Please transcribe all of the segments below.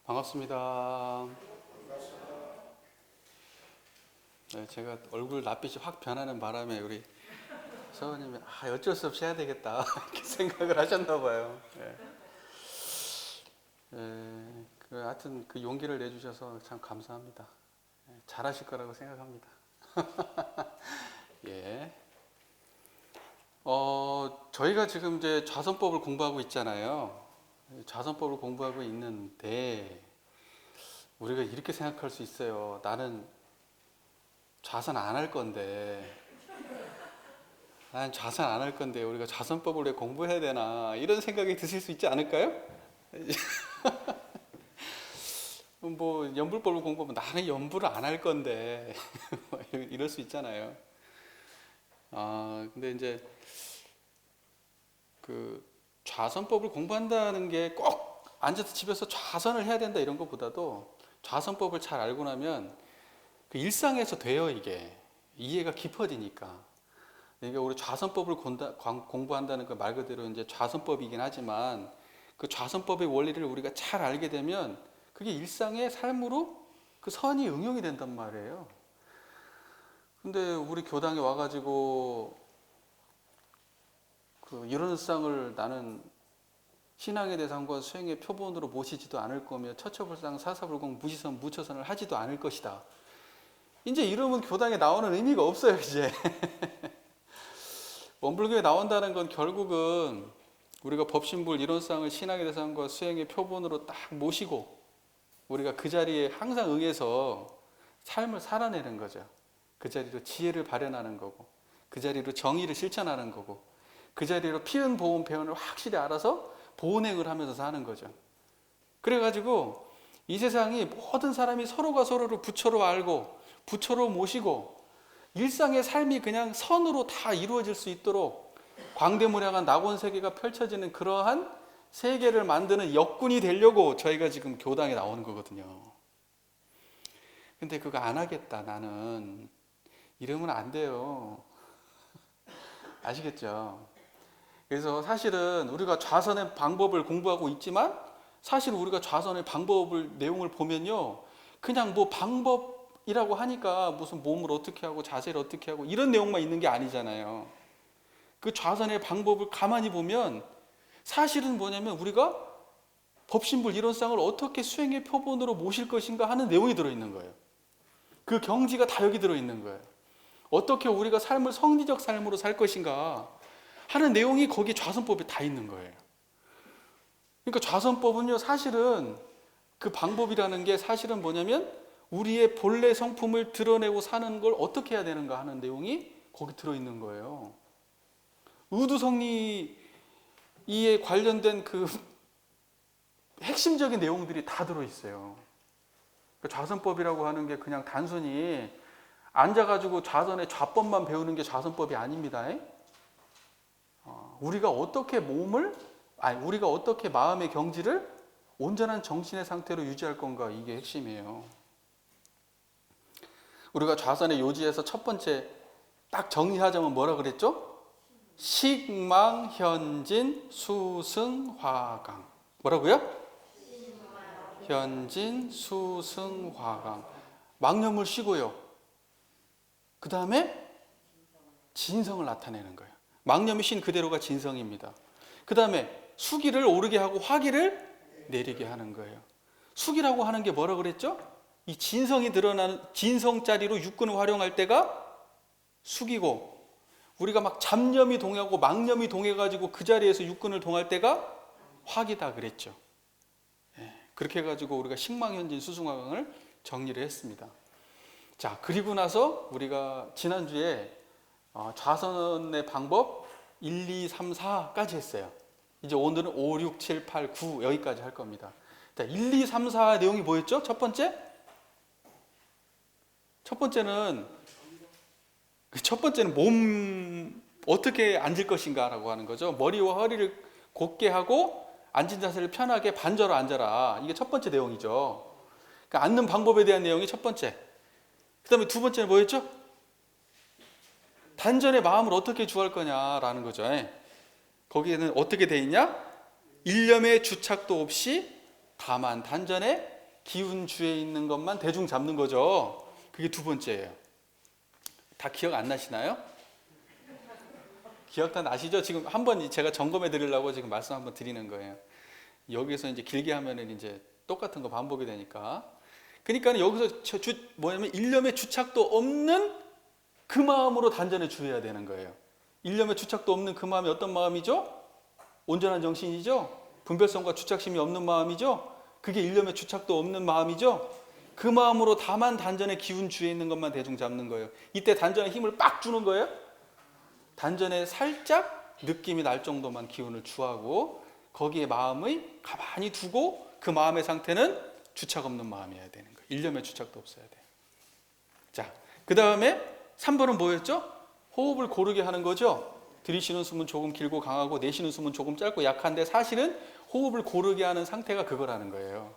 반갑습니다. 네, 제가 얼굴 낯빛이 확 변하는 바람에 우리 서원님이 어쩔 수 없이 해야 되겠다 이렇게 생각을 하셨나 봐요. 네. 하여튼 그 용기를 내주셔서 참 감사합니다. 잘하실 거라고 생각합니다. 예. 저희가 지금 이제 좌선법을 공부하고 있잖아요. 좌선법을 공부하고 있는데 우리가 이렇게 생각할 수 있어요. 나는 좌선 안 할 건데, 우리가 좌선법을 왜 공부해야 되나 이런 생각이 드실 수 있지 않을까요? 뭐 연불법을 공부하면 나는 연불을 안 할 건데 이럴 수 있잖아요. 근데 이제 그 좌선법을 공부한다는 게 꼭 앉아서 집에서 좌선을 해야 된다 이런 것보다도 좌선법을 잘 알고 나면 그 일상에서 돼요. 이게 이해가 깊어지니까. 그러니까 우리 좌선법을 공부한다는 그 말 그대로 이제 좌선법이긴 하지만 그 좌선법의 원리를 우리가 잘 알게 되면 그게 일상의 삶으로 그 선이 응용이 된단 말이에요. 근데 우리 교당에 와가지고 그 이런 일상을 나는 신앙의 대상과 수행의 표본으로 모시지도 않을 거며 처처불상 사사불공 무시선 무처선을 하지도 않을 것이다. 이제 이러면 교당에 나오는 의미가 없어요. 이제 원불교에 나온다는 건 결국은 우리가 법신불 이론상을 신앙의 대상과 수행의 표본으로 딱 모시고 우리가 그 자리에 항상 응해서 삶을 살아내는 거죠. 그 자리로 지혜를 발현하는 거고 그 자리로 정의를 실천하는 거고 그 자리로 피은 보온 배언을 확실히 알아서 보온행을 하면서 사는 거죠. 그래가지고 이 세상이 모든 사람이 서로가 서로를 부처로 알고 부처로 모시고 일상의 삶이 그냥 선으로 다 이루어질 수 있도록 광대무량한 낙원세계가 펼쳐지는 그러한 세계를 만드는 역군이 되려고 저희가 지금 교당에 나오는 거거든요. 근데 그거 안 하겠다 나는 이러면 안 돼요. 아시겠죠? 그래서 사실은 우리가 좌선의 방법을 공부하고 있지만 사실 우리가 좌선의 방법을 내용을 보면요 그냥 뭐 방법이라고 하니까 무슨 몸을 어떻게 하고 자세를 어떻게 하고 이런 내용만 있는 게 아니잖아요. 그 좌선의 방법을 가만히 보면 사실은 뭐냐면 우리가 법신불 이론상을 어떻게 수행의 표본으로 모실 것인가 하는 내용이 들어있는 거예요. 그 경지가 다 여기 들어있는 거예요. 어떻게 우리가 삶을 성리적 삶으로 살 것인가 하는 내용이 거기 좌선법에 다 있는 거예요. 그러니까 좌선법은요 사실은 그 방법이라는 게 사실은 뭐냐면 우리의 본래 성품을 드러내고 사는 걸 어떻게 해야 되는가 하는 내용이 거기 들어있는 거예요. 의두성리에 관련된 그 핵심적인 내용들이 다 들어있어요. 그러니까 좌선법이라고 하는 게 그냥 단순히 앉아가지고 좌선의 좌법만 배우는 게 좌선법이 아닙니다. 우리가 어떻게 우리가 어떻게 마음의 경지를 온전한 정신의 상태로 유지할 건가 이게 핵심이에요. 우리가 좌선의 요지에서 첫 번째 딱 정리하자면 뭐라 그랬죠? 식망, 현진, 수승, 화강. 뭐라고요? 현진, 수승, 화강. 망념을 쉬고요. 그 다음에 진성을 나타내는 거예요. 망념이 쉰 그대로가 진성입니다. 그 다음에 수기를 오르게 하고 화기를 내리게 하는 거예요. 수기라고 하는 게 뭐라 그랬죠? 이 진성이 드러나는 진성자리로 육근을 활용할 때가 수기고 우리가 막 잡념이 동하고 망념이 동해가지고 그 자리에서 육근을 동할 때가 화기다 그랬죠. 그렇게 해가지고 우리가 식망현진 수승화강을 정리를 했습니다. 자, 그리고 나서 우리가 지난주에 좌선의 방법 1, 2, 3, 4까지 했어요. 이제 오늘은 5, 6, 7, 8, 9 여기까지 할 겁니다. 자, 1, 2, 3, 4 내용이 뭐였죠? 첫 번째는 몸 어떻게 앉을 것인가라고 하는 거죠. 머리와 허리를 곧게 하고 앉은 자세를 편하게 반절로 앉아라. 이게 첫 번째 내용이죠. 그러니까 앉는 방법에 대한 내용이 첫 번째. 그 다음에 두 번째는 뭐였죠? 단전의 마음을 어떻게 주할 거냐라는 거죠. 거기에는 어떻게 돼 있냐? 일념의 주착도 없이 다만 단전에 기운 주에 있는 것만 대충 잡는 거죠. 그게 두 번째예요. 다 기억 안 나시나요? 기억 다 나시죠? 지금 한번 제가 점검해 드리려고 지금 말씀 한번 드리는 거예요. 여기서 이제 길게 하면은 이제 똑같은 거 반복이 되니까. 그러니까 여기서 뭐냐면 일념의 주착도 없는 그 마음으로 단전에 주해야 되는 거예요. 일념의 주착도 없는 그 마음이 어떤 마음이죠? 온전한 정신이죠? 분별성과 주착심이 없는 마음이죠? 그게 일념의 주착도 없는 마음이죠? 그 마음으로 다만 단전의 기운 주에 있는 것만 대충 잡는 거예요. 이때 단전에 힘을 빡 주는 거예요. 단전에 살짝 느낌이 날 정도만 기운을 주하고 거기에 마음을 가만히 두고 그 마음의 상태는 주착 없는 마음이어야 되는 거예요. 일념의 주착도 없어야 돼요. 자, 그 다음에 3번은 뭐였죠? 호흡을 고르게 하는 거죠. 들이쉬는 숨은 조금 길고 강하고 내쉬는 숨은 조금 짧고 약한데 사실은 호흡을 고르게 하는 상태가 그거라는 거예요.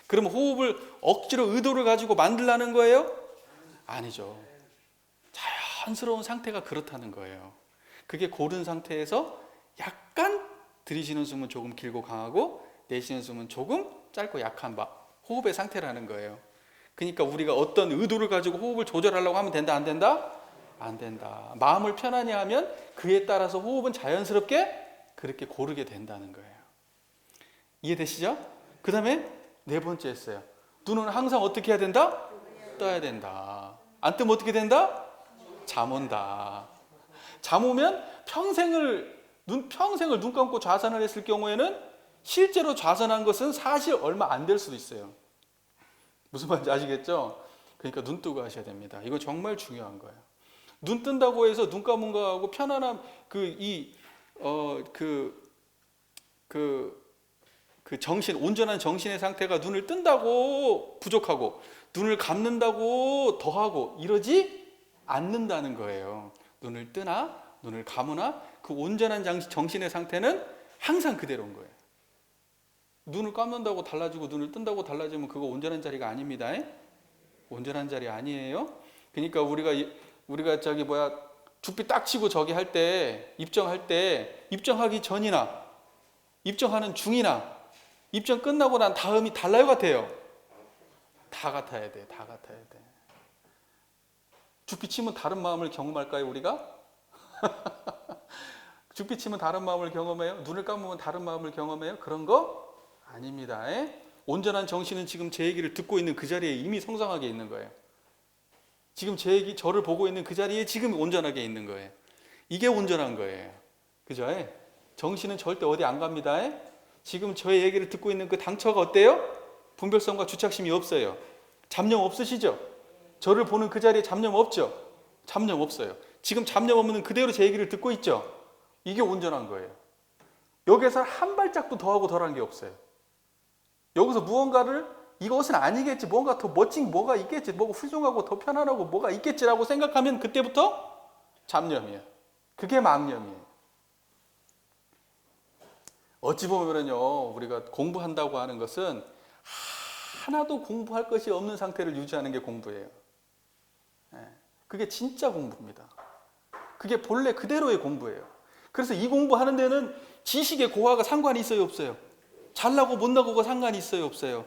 그러면 호흡을 억지로 의도를 가지고 만들라는 거예요? 아니죠. 자연스러운 상태가 그렇다는 거예요. 그게 고른 상태에서 약간 들이쉬는 숨은 조금 길고 강하고 내쉬는 숨은 조금 짧고 약한 호흡의 상태라는 거예요. 그러니까 우리가 어떤 의도를 가지고 호흡을 조절하려고 하면 된다, 안 된다? 안 된다. 마음을 편안히 하면 그에 따라서 호흡은 자연스럽게 그렇게 고르게 된다는 거예요. 이해되시죠? 그 다음에 네 번째 했어요. 눈은 항상 어떻게 해야 된다? 떠야 된다. 안 뜨면 어떻게 된다? 잠 온다. 잠 오면 평생을 눈 감고 좌선을 했을 경우에는 실제로 좌선한 것은 사실 얼마 안 될 수도 있어요. 무슨 말인지 아시겠죠? 그러니까 눈 뜨고 하셔야 됩니다. 이건 정말 중요한 거예요. 눈 뜬다고 해서 눈 감은 거하고 편안함 정신, 온전한 정신의 상태가 눈을 뜬다고 부족하고 눈을 감는다고 더하고 이러지 않는다는 거예요. 눈을 뜨나 눈을 감으나 그 온전한 정신의 상태는 항상 그대로인 거예요. 눈을 감는다고 달라지고 눈을 뜬다고 달라지면 그거 온전한 자리가 아닙니다. 온전한 자리 아니에요. 그러니까 우리가 죽비 딱 치고 저기 할 때 입정하기 전이나 입정하는 중이나 입정 끝나고 난 다음이 달라요, 같아요? 다 같아야 돼. 다 같아야 돼. 죽비 치면 다른 마음을 경험할까요, 우리가? 죽비 치면 다른 마음을 경험해요? 눈을 감으면 다른 마음을 경험해요? 그런 거 아닙니다. 온전한 정신은 지금 제 얘기를 듣고 있는 그 자리에 이미 성장하게 있는 거예요. 지금 저를 보고 있는 그 자리에 지금 온전하게 있는 거예요. 이게 온전한 거예요. 그죠? 정신은 절대 어디 안 갑니다. 지금 저의 얘기를 듣고 있는 그 당처가 어때요? 분별성과 주착심이 없어요. 잡념 없으시죠? 저를 보는 그 자리에 잡념 없죠? 잡념 없어요. 지금 잡념 없는 그대로 제 얘기를 듣고 있죠? 이게 온전한 거예요. 여기서 한 발짝도 더하고 덜한 게 없어요. 여기서 무언가를 이것은 아니겠지, 뭔가 더 멋진 뭐가 있겠지, 뭐가 훌륭하고 더 편안하고 뭐가 있겠지라고 생각하면 그때부터 잡념이에요. 그게 망념이에요. 어찌 보면요, 우리가 공부한다고 하는 것은 하나도 공부할 것이 없는 상태를 유지하는 게 공부예요. 그게 진짜 공부입니다. 그게 본래 그대로의 공부예요. 그래서 이 공부하는 데는 지식의 고하가 상관이 있어요, 없어요? 잘나고 못나고가 상관이 있어요, 없어요?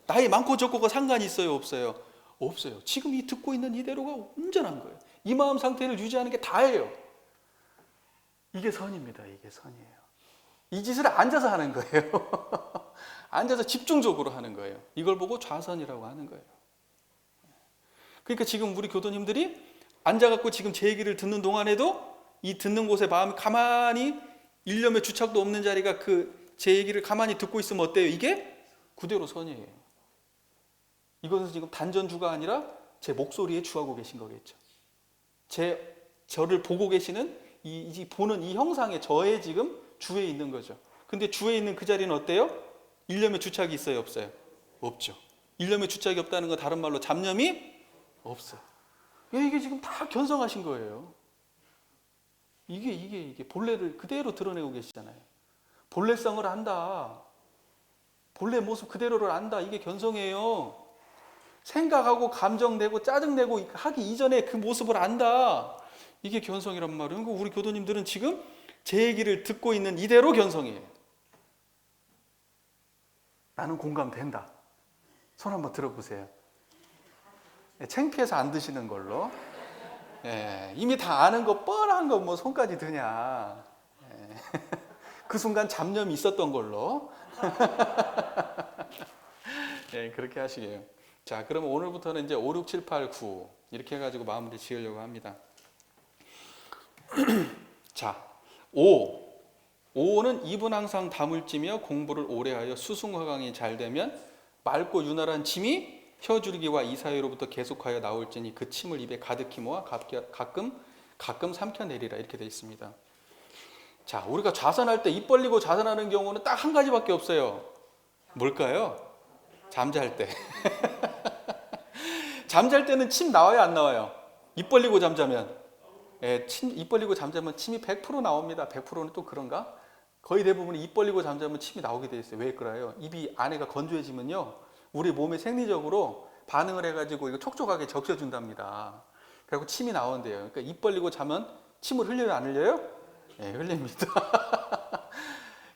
나이 많고 적고가 상관이 있어요, 없어요? 없어요. 지금 이 듣고 있는 이대로가 온전한 거예요. 이 마음 상태를 유지하는 게 다예요. 이게 선입니다. 이게 선이에요. 이 짓을 앉아서 하는 거예요. 앉아서 집중적으로 하는 거예요. 이걸 보고 좌선이라고 하는 거예요. 그러니까 지금 우리 교도님들이 앉아갖고 지금 제 얘기를 듣는 동안에도 이 듣는 곳에 마음이 가만히 일념의 주착도 없는 자리가 제 얘기를 가만히 듣고 있으면 어때요? 이게 그대로 선이에요. 이것은 지금 단전주가 아니라 제 목소리에 주하고 계신 거겠죠. 저를 보고 계시는 보는 이 형상의 저의 지금 주에 있는 거죠. 근데 주에 있는 그 자리는 어때요? 일념의 주착이 있어요, 없어요? 없죠. 일념의 주착이 없다는 건 다른 말로 잡념이 없어요. 이게 지금 다 견성하신 거예요. 이게 본래를 그대로 드러내고 계시잖아요. 본래성을 안다. 본래 모습 그대로를 안다. 이게 견성이에요. 생각하고 감정내고 짜증내고 하기 이전에 그 모습을 안다. 이게 견성이란 말이에요. 우리 교도님들은 지금 제 얘기를 듣고 있는 이대로 견성이에요. 나는 공감된다. 손 한번 들어보세요. 창피해서 안 드시는 걸로. 예, 이미 다 아는 거 뻔한 거 뭐 손까지 드냐. 예, 그 순간 잡념이 있었던 걸로. 예, 그렇게 하시게요. 자, 그러면 오늘부터는 이제 5, 6, 7, 8, 9 이렇게 해가지고 마무리 지으려고 합니다. 자, 5. 5는 입은 항상 담을지며 공부를 오래하여 수승화강이 잘 되면 맑고 윤활한 침이 혀줄기와 이 사이로부터 계속하여 나올지니 그 침을 입에 가득히 모아 가끔 삼켜내리라 이렇게 되어 있습니다. 자, 우리가 좌선할 때 입 벌리고 좌선하는 경우는 딱 한 가지밖에 없어요. 뭘까요? 잠잘 때. 잠잘 때는 침 나와요, 안 나와요? 입 벌리고 잠자면. 예, 입 벌리고 잠자면 침이 100% 나옵니다. 100%는 또 그런가? 거의 대부분이 입 벌리고 잠자면 침이 나오게 돼 있어요. 왜 그래요? 입이 안에가 건조해지면요, 우리 몸에 생리적으로 반응을 해가지고 이거 촉촉하게 적셔준답니다. 그리고 침이 나온대요. 그러니까 입 벌리고 자면 침을 흘려요, 안 흘려요? 예, 흘립니다.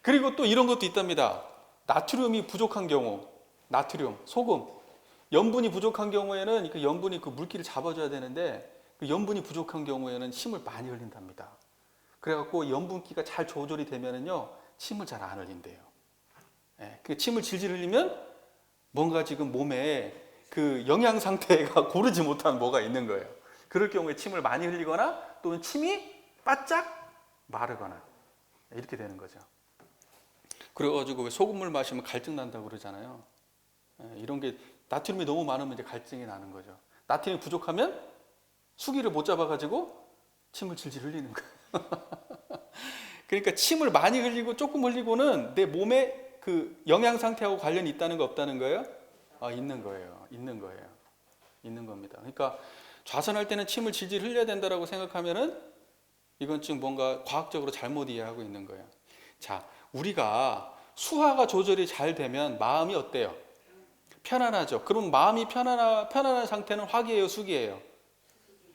그리고 또 이런 것도 있답니다. 나트륨이 부족한 경우, 나트륨, 소금, 염분이 부족한 경우에는 그 염분이 그 물기를 잡아줘야 되는데 그 염분이 부족한 경우에는 침을 많이 흘린답니다. 그래갖고 염분기가 잘 조절이 되면은요, 침을 잘 안 흘린대요. 예, 그 침을 질질 흘리면 뭔가 지금 몸에 그 영양 상태가 고르지 못한 뭐가 있는 거예요. 그럴 경우에 침을 많이 흘리거나 또는 침이 바짝 마르거나 이렇게 되는 거죠. 그래가지고 왜 소금물 마시면 갈증 난다고 그러잖아요. 예, 이런 게 나트륨이 너무 많으면 이제 갈증이 나는 거죠. 나트륨이 부족하면 수기를 못 잡아가지고 침을 질질 흘리는 거예요. 그러니까 침을 많이 흘리고 조금 흘리고는 내 몸에 그 영양 상태하고 관련이 있다는 거 없다는 거예요? 있는 거예요. 있는 거예요. 있는 겁니다. 그러니까 좌선할 때는 침을 질질 흘려야 된다라고 생각하면은 이건 지금 뭔가 과학적으로 잘못 이해하고 있는 거예요. 자, 우리가 수화가 조절이 잘 되면 마음이 어때요? 편안하죠. 그럼 마음이 편안한 상태는 화기예요, 수기예요?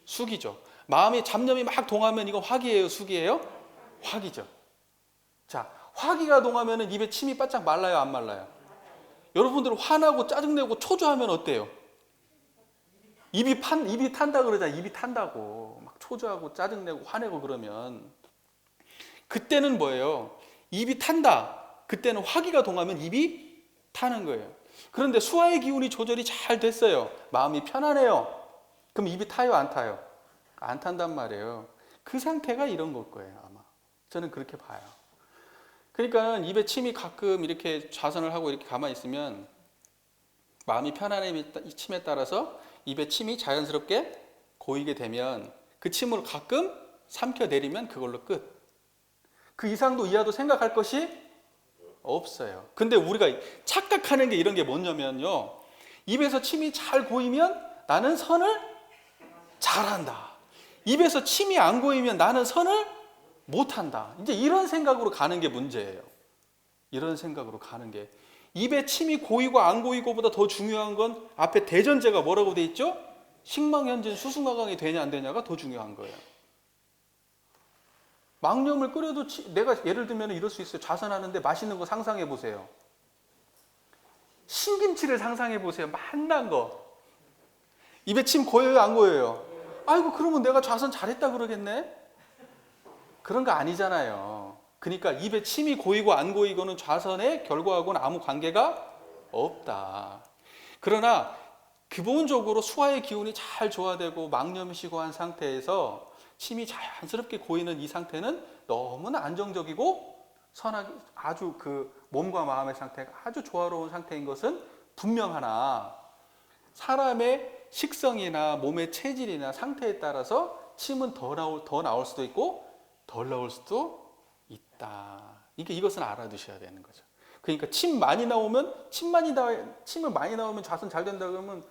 수기죠. 마음이 잡념이 막 동하면 이건 화기예요, 수기예요? 화기죠. 자, 화기가 동하면 입에 침이 바짝 말라요, 안 말라요? 여러분들 화나고 짜증내고 초조하면 어때요? 입이 탄다 그러잖아요. 입이 탄다고. 막 초조하고 짜증내고 화내고 그러면 그때는 뭐예요? 입이 탄다. 그때는 화기가 동하면 입이 타는 거예요. 그런데 수화의 기운이 조절이 잘 됐어요. 마음이 편안해요. 그럼 입이 타요, 안 타요? 안 탄단 말이에요. 그 상태가 이런 걸 거예요, 아마. 저는 그렇게 봐요. 그러니까 입에 침이 가끔 이렇게 좌선을 하고 이렇게 가만히 있으면 마음이 편안해짐에 따라서 입에 침이 자연스럽게 고이게 되면 그 침을 가끔 삼켜내리면 그걸로 끝. 그 이상도 이하도 생각할 것이 없어요. 근데 우리가 착각하는 게 이런 게 뭐냐면요, 입에서 침이 잘 고이면 나는 선을 잘한다. 입에서 침이 안 고이면 나는 선을 못한다. 이제 이런 생각으로 가는 게 문제예요. 이런 생각으로 가는 게, 입에 침이 고이고 안 고이고보다 더 중요한 건 앞에 대전제가 뭐라고 돼 있죠? 식망현진 수승화강이 되냐 안 되냐가 더 중요한 거예요. 망념을 끓여도 내가 예를 들면 이럴 수 있어요. 좌선하는데 맛있는 거 상상해 보세요. 신김치를 상상해 보세요. 맛난 거. 입에 침 고여요, 안 고여요? 아이고, 그러면 내가 좌선 잘했다 그러겠네? 그런 거 아니잖아요. 그러니까 입에 침이 고이고 안 고이고는 좌선의 결과하고는 아무 관계가 없다. 그러나 기본적으로 수화의 기운이 잘 조화되고 망념이 시고한 상태에서 침이 자연스럽게 고이는 이 상태는 너무나 안정적이고 선하게 아주 그 몸과 마음의 상태가 아주 조화로운 상태인 것은 분명하나, 사람의 식성이나 몸의 체질이나 상태에 따라서 침은 더 나올 수도 있고 덜 나올 수도 있다. 이것은 알아두셔야 되는 거죠. 그러니까 침을 많이 나오면 좌선 잘 된다 그러면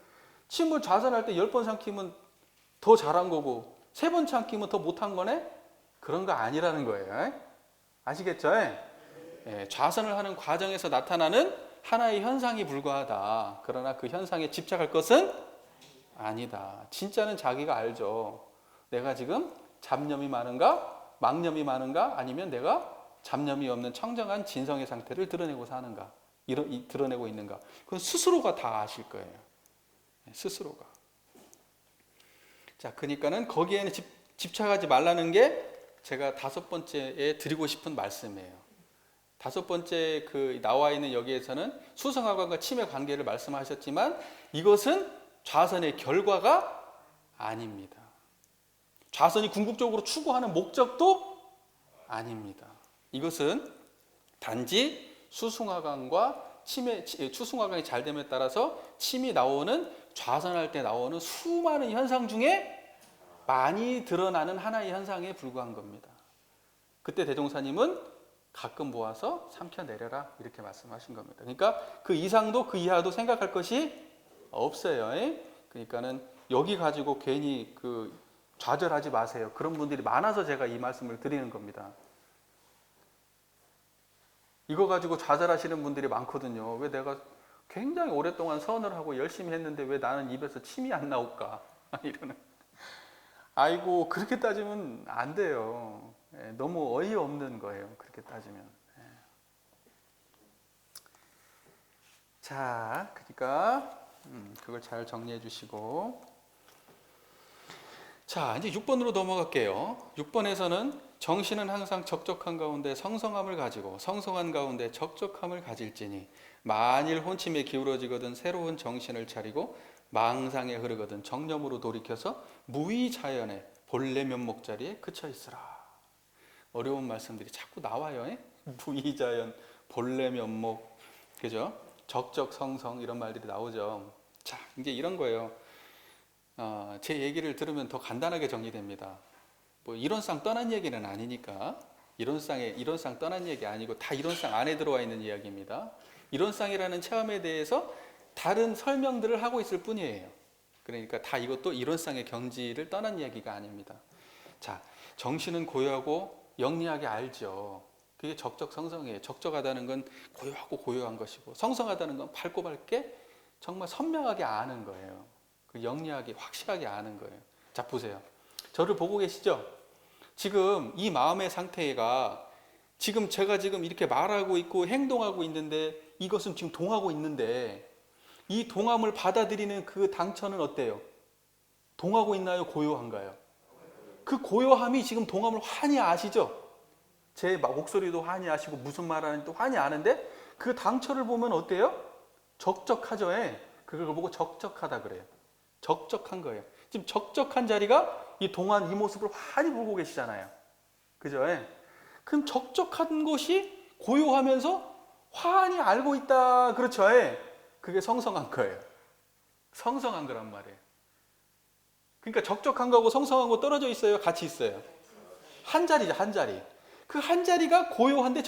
침을 좌선할 때 10번 삼키면 더 잘한 거고 3번 삼키면 더 못한 거네? 그런 거 아니라는 거예요. 아시겠죠? 예, 좌선을 하는 과정에서 나타나는 하나의 현상이 불과하다. 그러나 그 현상에 집착할 것은 아니다. 진짜는 자기가 알죠. 내가 지금 잡념이 많은가? 망념이 많은가? 아니면 내가 잡념이 없는 청정한 진성의 상태를 드러내고 사는가? 드러내고 있는가? 그건 스스로가 다 아실 거예요. 스스로가. 자, 그러니까는 거기에는 집착하지 말라는 게 제가 5번째에 드리고 싶은 말씀이에요. 5번째 나와 있는 여기에서는 수성화관과 치매 관계를 말씀하셨지만 이것은 좌선의 결과가 아닙니다. 좌선이 궁극적으로 추구하는 목적도 아닙니다. 이것은 단지 추승화강이 잘 됨에 따라서 침이 나오는 좌선할 때 나오는 수많은 현상 중에 많이 드러나는 하나의 현상에 불과한 겁니다. 그때 대종사님은 가끔 모아서 삼켜내려라 이렇게 말씀하신 겁니다. 그러니까 그 이상도 그 이하도 생각할 것이 없어요. 그러니까는 여기 가지고 괜히 좌절하지 마세요. 그런 분들이 많아서 제가 이 말씀을 드리는 겁니다. 이거 가지고 좌절하시는 분들이 많거든요. 왜 내가 굉장히 오랫동안 선을 하고 열심히 했는데 왜 나는 입에서 침이 안 나올까? 이러는. 아이고, 그렇게 따지면 안 돼요. 너무 어이없는 거예요. 그렇게 따지면. 자, 그러니까 그걸 잘 정리해 주시고. 자, 이제 6번으로 넘어갈게요. 6번에서는 정신은 항상 적적한 가운데 성성함을 가지고 성성한 가운데 적적함을 가질지니 만일 혼침에 기울어지거든 새로운 정신을 차리고 망상에 흐르거든 정념으로 돌이켜서 무의자연의 본래 면목 자리에 그쳐 있으라. 어려운 말씀들이 자꾸 나와요. 무의자연, 본래 면목, 그죠? 적적성성 이런 말들이 나오죠. 자, 이제 이런 거예요. 제 얘기를 들으면 더 간단하게 정리됩니다. 뭐 이론상 떠난 얘기는 아니니까 이론상 떠난 얘기 아니고 다 이론상 안에 들어와 있는 이야기입니다. 이론상이라는 체험에 대해서 다른 설명들을 하고 있을 뿐이에요. 그러니까 다 이것도 이론상의 경지를 떠난 이야기가 아닙니다. 자, 정신은 고요하고 영리하게 알죠. 그게 적적성성이에요. 적적하다는 건 고요하고 고요한 것이고 성성하다는 건 밝고 밝게 정말 선명하게 아는 거예요. 영리하게 확실하게 아는 거예요. 자, 보세요. 저를 보고 계시죠? 지금 이 마음의 상태가 지금 제가 지금 이렇게 말하고 있고 행동하고 있는데 이것은 지금 동하고 있는데 이 동함을 받아들이는 그 당처는 어때요? 동하고 있나요? 고요한가요? 그 고요함이 지금 동함을 환히 아시죠? 제 목소리도 환히 아시고 무슨 말하는지도 환히 아는데 그 당처를 보면 어때요? 적적하죠? 그걸 보고 적적하다 그래요. 적적한 거예요. 지금 적적한 자리가 이 동안 이 모습을 환히 보고 계시잖아요. 그죠? 그럼 적적한 것이 고요하면서 환히 알고 있다. 그렇죠? 그게 성성한 거예요. 성성한 거란 말이에요. 그러니까 적적한 거하고 성성한 거 떨어져 있어요? 같이 있어요? 한 자리죠, 한 자리. 그 한 자리가 고요한데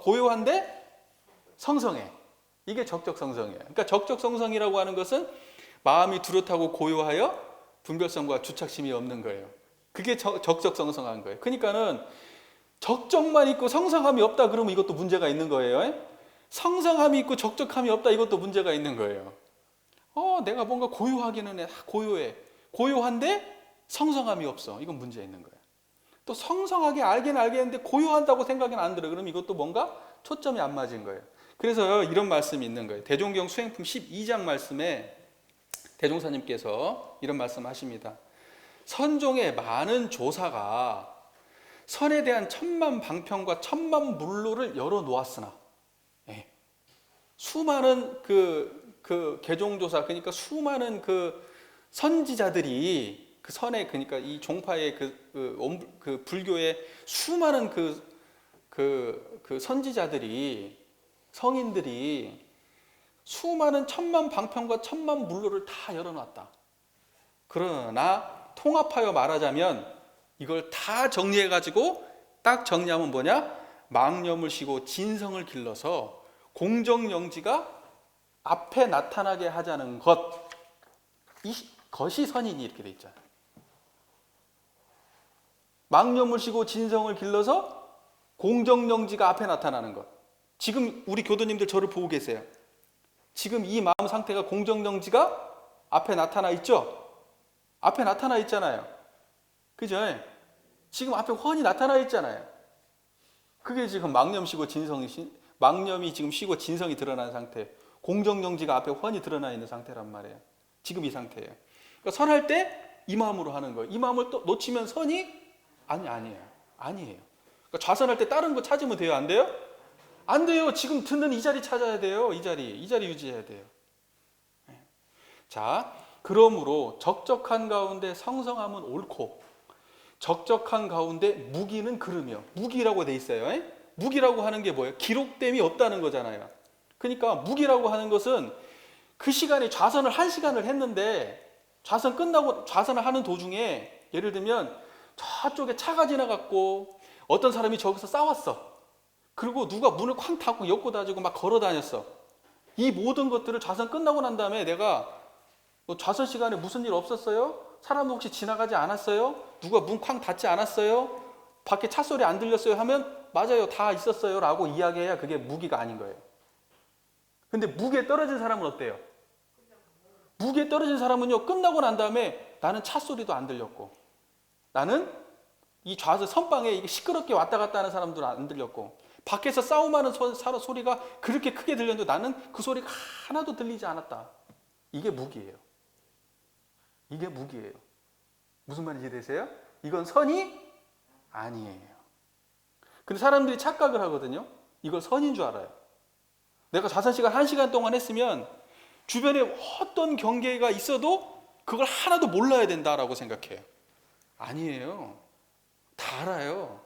고요한데 성성해. 이게 적적성성이에요. 그러니까 적적성성이라고 하는 것은 마음이 뚜렷하고 고요하여 분별성과 주착심이 없는 거예요. 그게 적적성성한 거예요. 그러니까는 적적만 있고 성성함이 없다 그러면 이것도 문제가 있는 거예요. 성성함이 있고 적적함이 없다 이것도 문제가 있는 거예요. 내가 뭔가 고요하기는 해. 고요해. 고요한데 성성함이 없어. 이건 문제 있는 거예요. 또 성성하게 알긴 알겠는데 고요한다고 생각은 안 들어요. 그럼 이것도 뭔가 초점이 안 맞은 거예요. 그래서 이런 말씀이 있는 거예요. 대종경 수행품 12장 말씀에 대종사님께서 이런 말씀하십니다. 선종의 많은 조사가 선에 대한 천만 방편과 천만 물로를 열어놓았으나 수많은 개종조사 그러니까 수많은 선지자들이 그 선에 그러니까 이 종파의 불교의 수많은 선지자들이 성인들이 수많은 천만 방편과 천만 물로를 다 열어놨다. 그러나 통합하여 말하자면 이걸 다 정리해가지고 딱 정리하면 뭐냐? 망념을 쉬고 진성을 길러서 공정영지가 앞에 나타나게 하자는 것. 이것이 선인이 이렇게 돼 있잖아요. 망념을 쉬고 진성을 길러서 공정영지가 앞에 나타나는 것. 지금 우리 교도님들 저를 보고 계세요. 지금 이 마음 상태가 공정영지가 앞에 나타나 있죠? 앞에 나타나 있잖아요. 그죠? 지금 앞에 훤히 나타나 있잖아요. 그게 지금 망념 쉬고 망념이 지금 쉬고 진성이 드러난 상태. 공정정지가 앞에 훤히 드러나 있는 상태란 말이에요. 지금 이 상태예요. 그러니까 선할 때 이 마음으로 하는 거예요. 이 마음을 또 놓치면 선이 아니에요. 그러니까 좌선할 때 다른 거 찾으면 돼요? 안 돼요? 안 돼요. 지금 듣는 이 자리 찾아야 돼요. 이 자리 유지해야 돼요. 자, 그러므로 적적한 가운데 성성함은 옳고 적적한 가운데 무기는 그르며, 무기라고 돼 있어요. 무기라고 하는 게 뭐예요? 기록됨이 없다는 거잖아요. 그러니까 무기라고 하는 것은 그 시간에 좌선을 1시간을 했는데 좌선 끝나고 좌선을 하는 도중에 예를 들면 저쪽에 차가 지나갔고 어떤 사람이 저기서 싸웠어. 그리고 누가 문을 쾅 닫고 엮고 다지고 막 걸어 다녔어. 이 모든 것들을 좌선 끝나고 난 다음에 내가 좌선 시간에 무슨 일 없었어요? 사람 혹시 지나가지 않았어요? 누가 문 쾅 닫지 않았어요? 밖에 차 소리 안 들렸어요? 하면 맞아요, 다 있었어요 라고 이야기해야 그게 무기가 아닌 거예요. 근데 무기에 떨어진 사람은 어때요? 무기에 떨어진 사람은요, 끝나고 난 다음에 나는 차 소리도 안 들렸고, 나는 이 좌석 선방에 시끄럽게 왔다 갔다 하는 사람들은 안 들렸고, 밖에서 싸움하는 소리가 그렇게 크게 들렸는데 나는 그 소리가 하나도 들리지 않았다. 이게 무기예요. 무슨 말인지 이해되세요? 이건 선이 아니에요. 근데 사람들이 착각을 하거든요. 이걸 선인 줄 알아요. 내가 좌선시간 1시간 동안 했으면 주변에 어떤 경계가 있어도 그걸 하나도 몰라야 된다라고 생각해요. 아니에요. 다 알아요.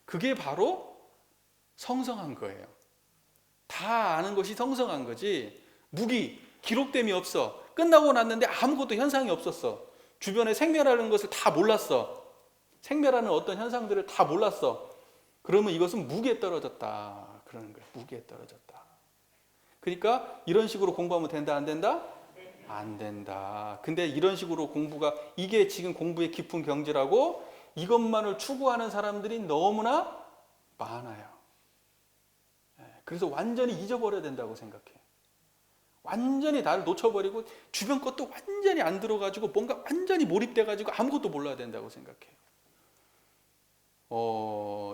그게 바로 성성한 거예요. 다 아는 것이 성성한 거지. 무기, 기록됨이 없어. 끝나고 났는데 아무것도 현상이 없었어. 주변에 생멸하는 것을 다 몰랐어. 생멸하는 어떤 현상들을 다 몰랐어. 그러면 이것은 무기에 떨어졌다. 그러는 거예요. 무기에 떨어졌다. 그러니까 이런 식으로 공부하면 된다, 안 된다? 안 된다. 근데 이런 식으로 공부가, 이게 지금 공부의 깊은 경지라고 이것만을 추구하는 사람들이 너무나 많아요. 그래서 완전히 잊어버려야 된다고 생각해요. 완전히 나를 놓쳐버리고 주변 것도 완전히 안 들어가지고 뭔가 완전히 몰입돼가지고 아무것도 몰라야 된다고 생각해요.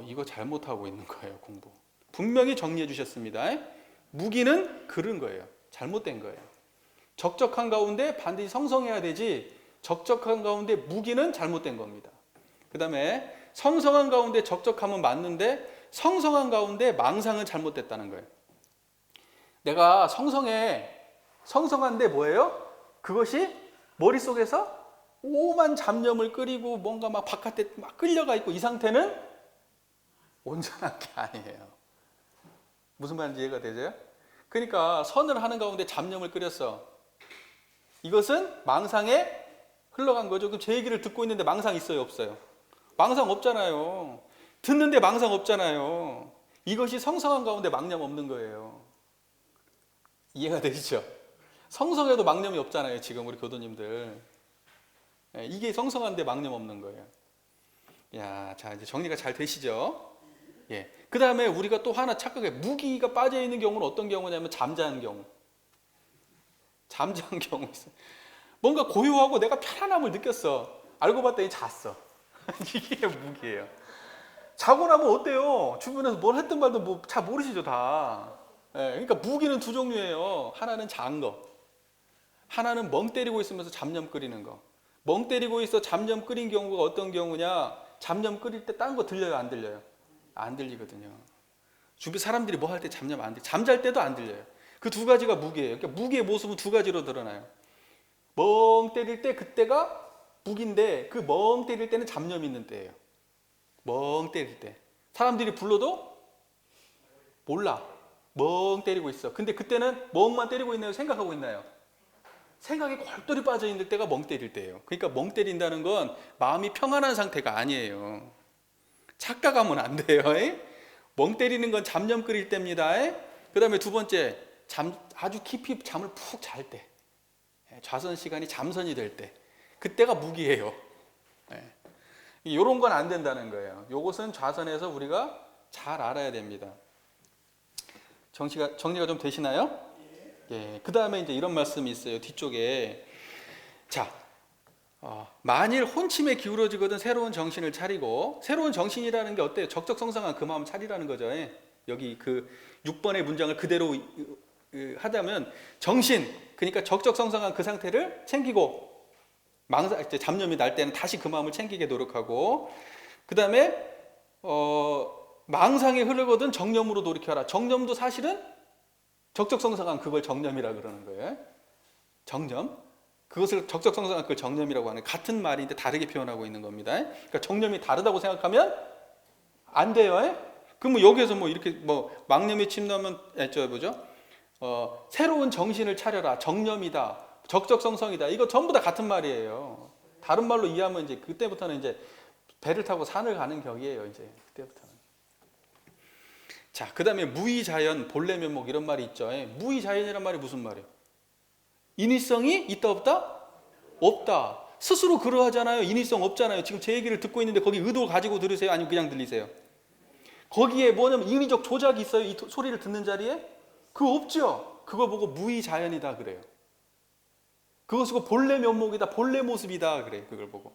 이거 잘못하고 있는 거예요, 공부. 분명히 정리해 주셨습니다. 무기는 그른 거예요. 잘못된 거예요. 적적한 가운데 반드시 성성해야 되지, 적적한 가운데 무기는 잘못된 겁니다. 그 다음에 성성한 가운데 적적함은 맞는데 성성한 가운데 망상은 잘못됐다는 거예요. 내가 성성한데 뭐예요? 그것이 머릿속에서 오만 잡념을 끓이고 뭔가 막 바깥에 막 끌려가 있고, 이 상태는 온전한 게 아니에요. 무슨 말인지 이해가 되세요? 그러니까 선을 하는 가운데 잡념을 끓였어. 이것은 망상에 흘러간 거죠. 그럼 제 얘기를 듣고 있는데 망상 있어요, 없어요? 망상 없잖아요. 듣는데 망상 없잖아요. 이것이 성성한 가운데 망념 없는 거예요. 이해가 되시죠? 성성해도 망념이 없잖아요, 지금 우리 교도님들. 이게 성성한데 망념 없는 거예요. 자, 이제 정리가 잘 되시죠? 그 다음에 우리가 또 하나 착각해. 무기가 빠져 있는 경우는 어떤 경우냐면 잠자는 경우. 잠자는 경우 있어요. 뭔가 고요하고 내가 편안함을 느꼈어. 알고 봤더니 잤어. 이게 무기예요. 자고 나면 어때요? 주변에서 뭘 했든 말든 뭐 잘 모르시죠, 다. 그러니까 무기는 두 종류예요. 하나는 잔 거, 하나는 멍 때리고 있으면서 잡념 끓이는 거. 멍 때리고 있어 잡념 끓인 경우가 어떤 경우냐? 잡념 끓일 때 딴 거 들려요, 안 들려요? 안 들리거든요. 주변 사람들이 뭐 할 때 잡념 안 들려요. 잠잘 때도 안 들려요. 그 두 가지가 무기예요. 그러니까 무기의 모습은 두 가지로 드러나요. 멍 때릴 때 그때가 무기인데, 그 멍 때릴 때는 잡념이 있는 때예요. 멍 때릴 때 사람들이 불러도 몰라. 멍 때리고 있어. 근데 그때는 멍만 때리고 있나요? 생각하고 있나요? 생각이 골똘히 빠져 있는 때가 멍 때릴 때예요. 그러니까 멍 때린다는 건 마음이 평안한 상태가 아니에요. 착각하면 안 돼요. 멍 때리는 건 잡념 끓일 때입니다. 그 다음에 두 번째, 아주 깊이 잠을 푹 잘 때, 좌선 시간이 잠선이 될 때, 그때가 무기예요. 이런 건 안 된다는 거예요. 이것은 좌선에서 우리가 잘 알아야 됩니다. 정리가 좀 되시나요? 그 다음에 이제 이런 말씀이 있어요. 뒤쪽에. 자, 만일 혼침에 기울어지거든 새로운 정신을 차리고, 새로운 정신이라는 게 어때요? 적적성성한 그 마음 차리라는 거죠. 예. 여기 그 6번의 문장을 그대로 하다면 정신, 그러니까 적적성성한 그 상태를 챙기고, 이제 잡념이 날 때는 다시 그 마음을 챙기게 노력하고, 그 다음에 망상이 흐르거든 정념으로 돌이켜라. 정념도 사실은 적적성성한 그걸 정념이라 그러는 거예요. 정념. 그것을 적적성성한 그걸 정념이라고 하는, 같은 말인데 다르게 표현하고 있는 겁니다. 그러니까 정념이 다르다고 생각하면 안 돼요. 그럼 여기에서 이렇게 망념이 침나면 새로운 정신을 차려라. 정념이다. 적적성성이다. 이거 전부 다 같은 말이에요. 다른 말로 이해하면 이제 그때부터는 이제 배를 타고 산을 가는 격이에요. 이제 그때부터는. 자, 그다음에 무의자연, 본래 면목 이런 말이 있죠. 무의자연이란 말이 무슨 말이에요? 인위성이 있다 없다? 없다. 스스로 그러하잖아요. 인위성 없잖아요. 지금 제 얘기를 듣고 있는데 거기 의도 가지고 들으세요? 아니면 그냥 들리세요? 거기에 뭐냐면 인위적 조작이 있어요. 이 소리를 듣는 자리에? 그거 없죠. 그거 보고 무의자연이다 그래요. 그것이고 본래 면목이다, 본래 모습이다 그래. 그걸 보고.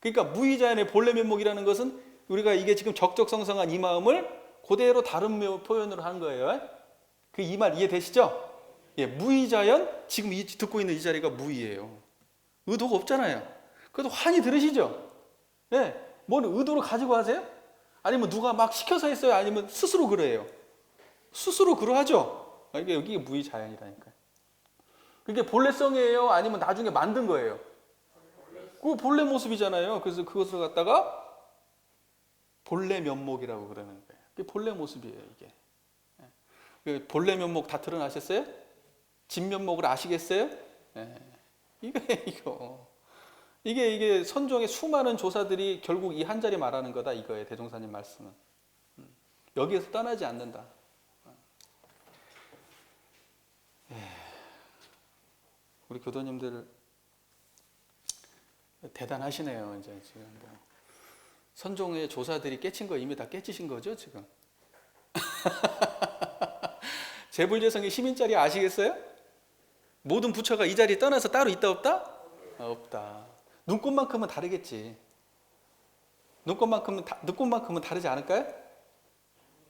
그러니까 무의자연의 본래 면목이라는 것은 우리가 이게 지금 적적성성한 이 마음을 그대로 다른 표현으로 한 거예요. 그 이 말 이해되시죠? 예, 무의자연, 지금 듣고 있는 이 자리가 무의예요. 의도가 없잖아요. 그래도 환히 들으시죠? 예, 뭘 의도로 가지고 하세요? 아니면 누가 막 시켜서 했어요? 아니면 스스로 그래요? 스스로 그러하죠? 이게 여기 무의자연이라니까요. 그게 본래성이에요? 아니면 나중에 만든 거예요? 그 본래 모습이잖아요. 그래서 그것을 갖다가 본래 면목이라고 그러는 거예요. 그게 본래 모습이에요, 이게. 본래 면목 다 드러나셨어요? 진면목을 아시겠어요? 이게 선종의 수많은 조사들이 결국 이 한 자리 말하는 거다 이거예요. 대종사님 말씀은. 여기에서 떠나지 않는다. 우리 교도님들 대단하시네요. 이제 지금 선종의 조사들이 깨친 거 이미 다 깨치신 거죠, 지금. 재불제성의 시민자리 아시겠어요? 모든 부처가 이 자리에 떠나서 따로 있다 없다? 없다. 눈꽃만큼은 다르겠지. 눈꽃만큼은 다르지 않을까요?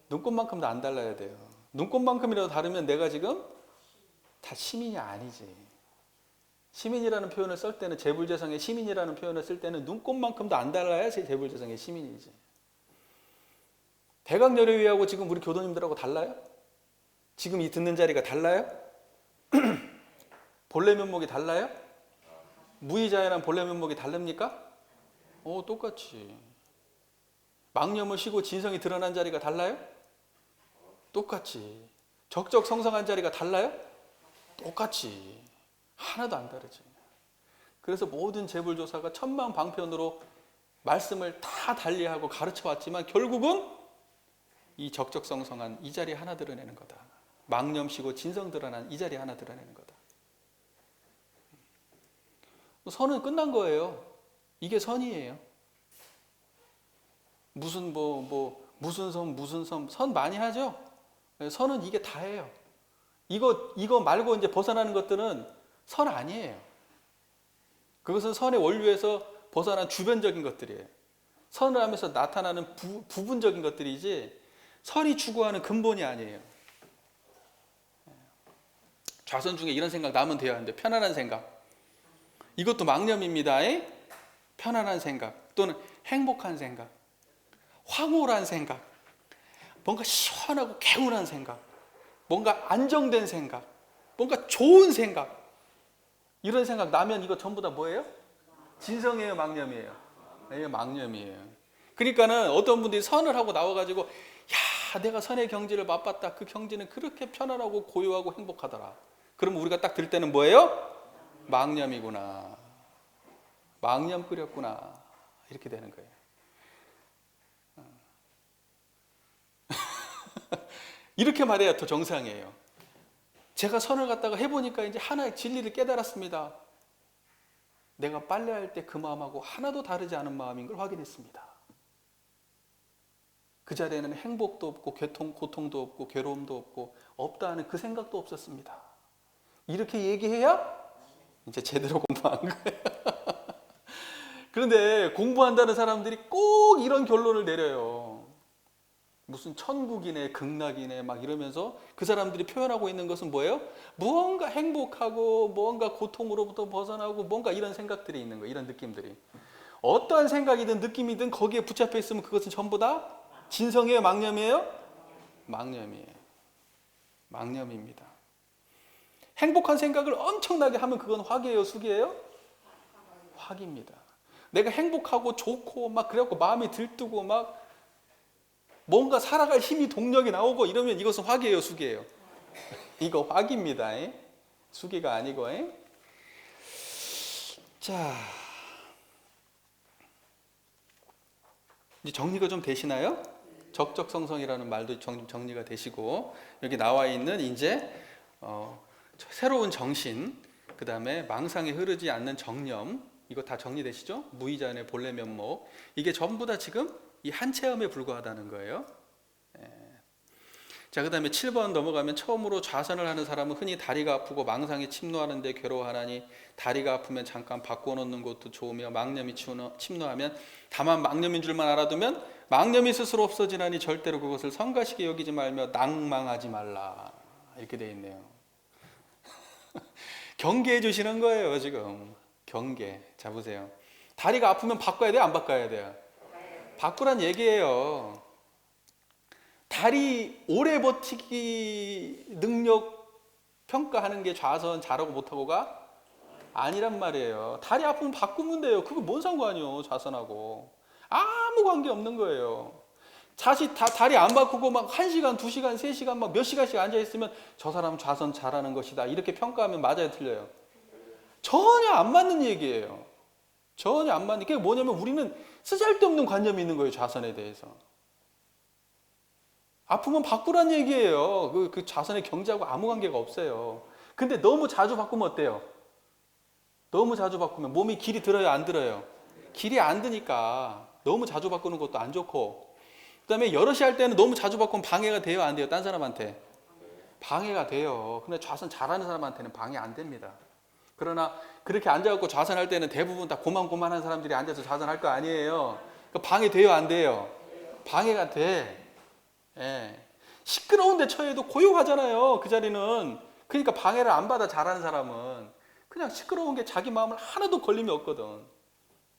눈꽃만큼도 안 달라야 돼요. 눈꽃만큼이라도 다르면 내가 지금 다 시민이 아니지. 시민이라는 표현을 쓸 때는, 재불제성의 시민이라는 표현을 쓸 때는 눈꽃만큼도 안 달라야 재불제성의 시민이지. 대각열의회하고 지금 우리 교도님들하고 달라요? 지금 이 듣는 자리가 달라요? 본래 면목이 달라요? 무의자연한 본래 면목이 다릅니까? 똑같이. 망념을 쉬고 진성이 드러난 자리가 달라요? 똑같이. 적적성성한 자리가 달라요? 똑같이. 하나도 안 다르지. 그래서 모든 재불조사가 천만방편으로 말씀을 다 달리하고 가르쳐 왔지만 결국은 이 적적성성한 이 자리 하나 드러내는 거다. 망념시고 진성 드러난 이 자리 하나 드러내는 거다. 선은 끝난 거예요. 이게 선이에요. 무슨 무슨 선 많이 하죠. 선은 이게 다예요. 이거 말고 이제 벗어나는 것들은 선 아니에요. 그것은 선의 원류에서 벗어난 주변적인 것들이에요. 선을 하면서 나타나는 부분적인 것들이지 선이 추구하는 근본이 아니에요. 좌선 중에 이런 생각 나면 돼야 하는데, 편안한 생각. 이것도 망념입니다. 편안한 생각 또는 행복한 생각, 황홀한 생각, 뭔가 시원하고 개운한 생각, 뭔가 안정된 생각, 뭔가 좋은 생각, 이런 생각 나면 이거 전부 다 뭐예요? 진성이에요, 망념이에요? 망념이에요. 그러니까는 어떤 분들이 선을 하고 나와가지고 야, 내가 선의 경지를 맛봤다. 그 경지는 그렇게 편안하고 고요하고 행복하더라. 그러면 우리가 딱 들 때는 뭐예요? 망념이구나. 망념 끓였구나. 이렇게 되는 거예요. 이렇게 말해야 더 정상이에요. 제가 선을 갖다가 해보니까 이제 하나의 진리를 깨달았습니다. 내가 빨래할 때 그 마음하고 하나도 다르지 않은 마음인 걸 확인했습니다. 그 자리에는 행복도 없고 고통도 없고 괴로움도 없고 없다 하는 그 생각도 없었습니다. 이렇게 얘기해야 이제 제대로 공부한 거예요. 그런데 공부한다는 사람들이 꼭 이런 결론을 내려요. 무슨 천국이네, 극락이네 막 이러면서 그 사람들이 표현하고 있는 것은 뭐예요? 무언가 행복하고 무언가 고통으로부터 벗어나고 뭔가 이런 생각들이 있는 거예요. 이런 느낌들이. 어떠한 생각이든 느낌이든 거기에 붙잡혀 있으면 그것은 전부 다 진성이에요, 망념이에요? 망념이에요. 망념입니다. 행복한 생각을 엄청나게 하면 그건 화기예요, 수기예요? 화기입니다. 내가 행복하고 좋고 막 그래갖고 마음이 들뜨고 막 뭔가 살아갈 힘이 동력이 나오고 이러면 이것은 화기예요, 수기예요? 이거 화기입니다. 수기가 아니고. 자, 이제 정리가 좀 되시나요? 적적성성이라는 말도 정리가 되시고 여기 나와 있는 이제 새로운 정신, 그 다음에 망상에 흐르지 않는 정념, 이거 다 정리되시죠? 무의자의 본래 면목, 이게 전부 다 지금 이 한 체험에 불과하다는 거예요. 자, 그 다음에 7번 넘어가면 처음으로 좌선을 하는 사람은 흔히 다리가 아프고 망상에 침노하는데 괴로워하나니 다리가 아프면 잠깐 바꿔놓는 것도 좋으며 망념이 침노하면 다만 망념인 줄만 알아두면 망념이 스스로 없어지나니 절대로 그것을 성가시게 여기지 말며 낭망하지 말라. 이렇게 돼 있네요. 경계해 주시는 거예요, 지금. 경계. 자, 보세요. 다리가 아프면 바꿔야 돼요, 안 바꿔야 돼요? 바꾸란 얘기예요. 다리 오래 버티기 능력 평가하는 게 좌선 잘하고 못하고가 아니란 말이에요. 다리 아프면 바꾸면 돼요. 그거 뭔 상관이요, 좌선하고. 아무 관계 없는 거예요. 다리 안 바꾸고 막 1시간, 2시간, 3시간 막 몇 시간씩 앉아있으면 저 사람 좌선 잘하는 것이다. 이렇게 평가하면 맞아요, 틀려요? 전혀 안 맞는 얘기예요. 전혀 안 맞는 게 뭐냐면 우리는 쓰잘데없는 관념이 있는 거예요, 좌선에 대해서. 아프면 바꾸란 얘기예요. 그 좌선의 경제하고 아무 관계가 없어요. 근데 너무 자주 바꾸면 어때요? 너무 자주 바꾸면 몸이 길이 들어요, 안 들어요? 길이 안 드니까 너무 자주 바꾸는 것도 안 좋고, 그 다음에 여럿이 할 때는 너무 자주 바꾸면 방해가 돼요, 안 돼요? 딴 사람한테 방해가 돼요. 근데 좌선 잘하는 사람한테는 방해 안 됩니다. 그러나 그렇게 앉아갖고 좌선할 때는 대부분 다 고만고만한 사람들이 앉아서 좌선할 거 아니에요. 방해돼요, 안 돼요? 방해가 돼. 예. 시끄러운데 처해도 고요하잖아요, 그 자리는. 그러니까 방해를 안 받아, 잘하는 사람은. 그냥 시끄러운 게 자기 마음을 하나도 걸림이 없거든.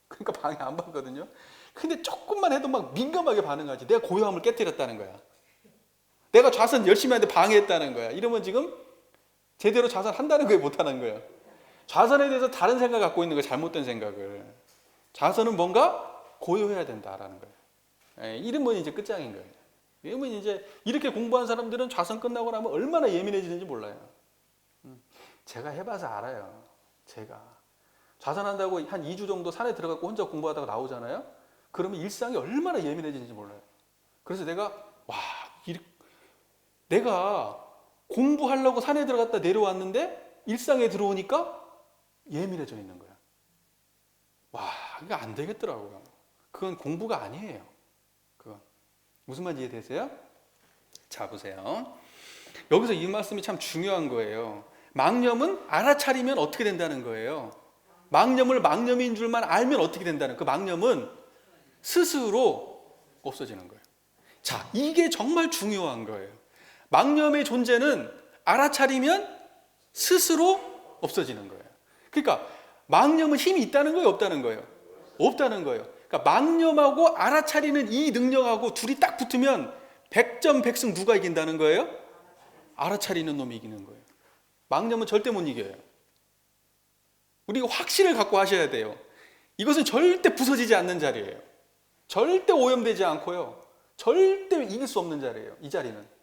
그러니까 방해 안 받거든요. 근데 조금만 해도 막 민감하게 반응하지. 내가 고요함을 깨뜨렸다는 거야. 내가 좌선 열심히 하는데 방해했다는 거야. 이러면 지금 제대로 좌선한다는 거예요, 못하는 거예요? 좌선에 대해서 다른 생각 갖고 있는 거예요, 잘못된 생각을. 좌선은 뭔가 고요해야 된다라는 거예요. 예, 이러면 이제 끝장인 거예요. 이러면 이제 이렇게 공부한 사람들은 좌선 끝나고 나면 얼마나 예민해지는지 몰라요. 제가 해봐서 알아요. 제가 좌선한다고 한 2주 정도 산에 들어가고 혼자 공부하다가 나오잖아요. 그러면 일상이 얼마나 예민해지는지 몰라요. 그래서 내가 내가 공부하려고 산에 들어갔다 내려왔는데 일상에 들어오니까 예민해져 있는 거야. 와, 이거 안 되겠더라고요. 그건 공부가 아니에요. 그건 무슨 말인지 이해되세요? 자, 보세요. 여기서 이 말씀이 참 중요한 거예요. 망념은 알아차리면 어떻게 된다는 거예요? 망념을 망념인 줄만 알면 어떻게 된다는, 그 망념은 스스로 없어지는 거예요. 자, 이게 정말 중요한 거예요. 망념의 존재는 알아차리면 스스로 없어지는 거예요. 그러니까 망념은 힘이 있다는 거예요, 없다는 거예요? 없다는 거예요. 그러니까 망념하고 알아차리는 이 능력하고 둘이 딱 붙으면 100점 100승 누가 이긴다는 거예요? 알아차리는 놈이 이기는 거예요. 망념은 절대 못 이겨요. 우리가 확신을 갖고 하셔야 돼요. 이것은 절대 부서지지 않는 자리예요. 절대 오염되지 않고요. 절대 이길 수 없는 자리예요. 이 자리는.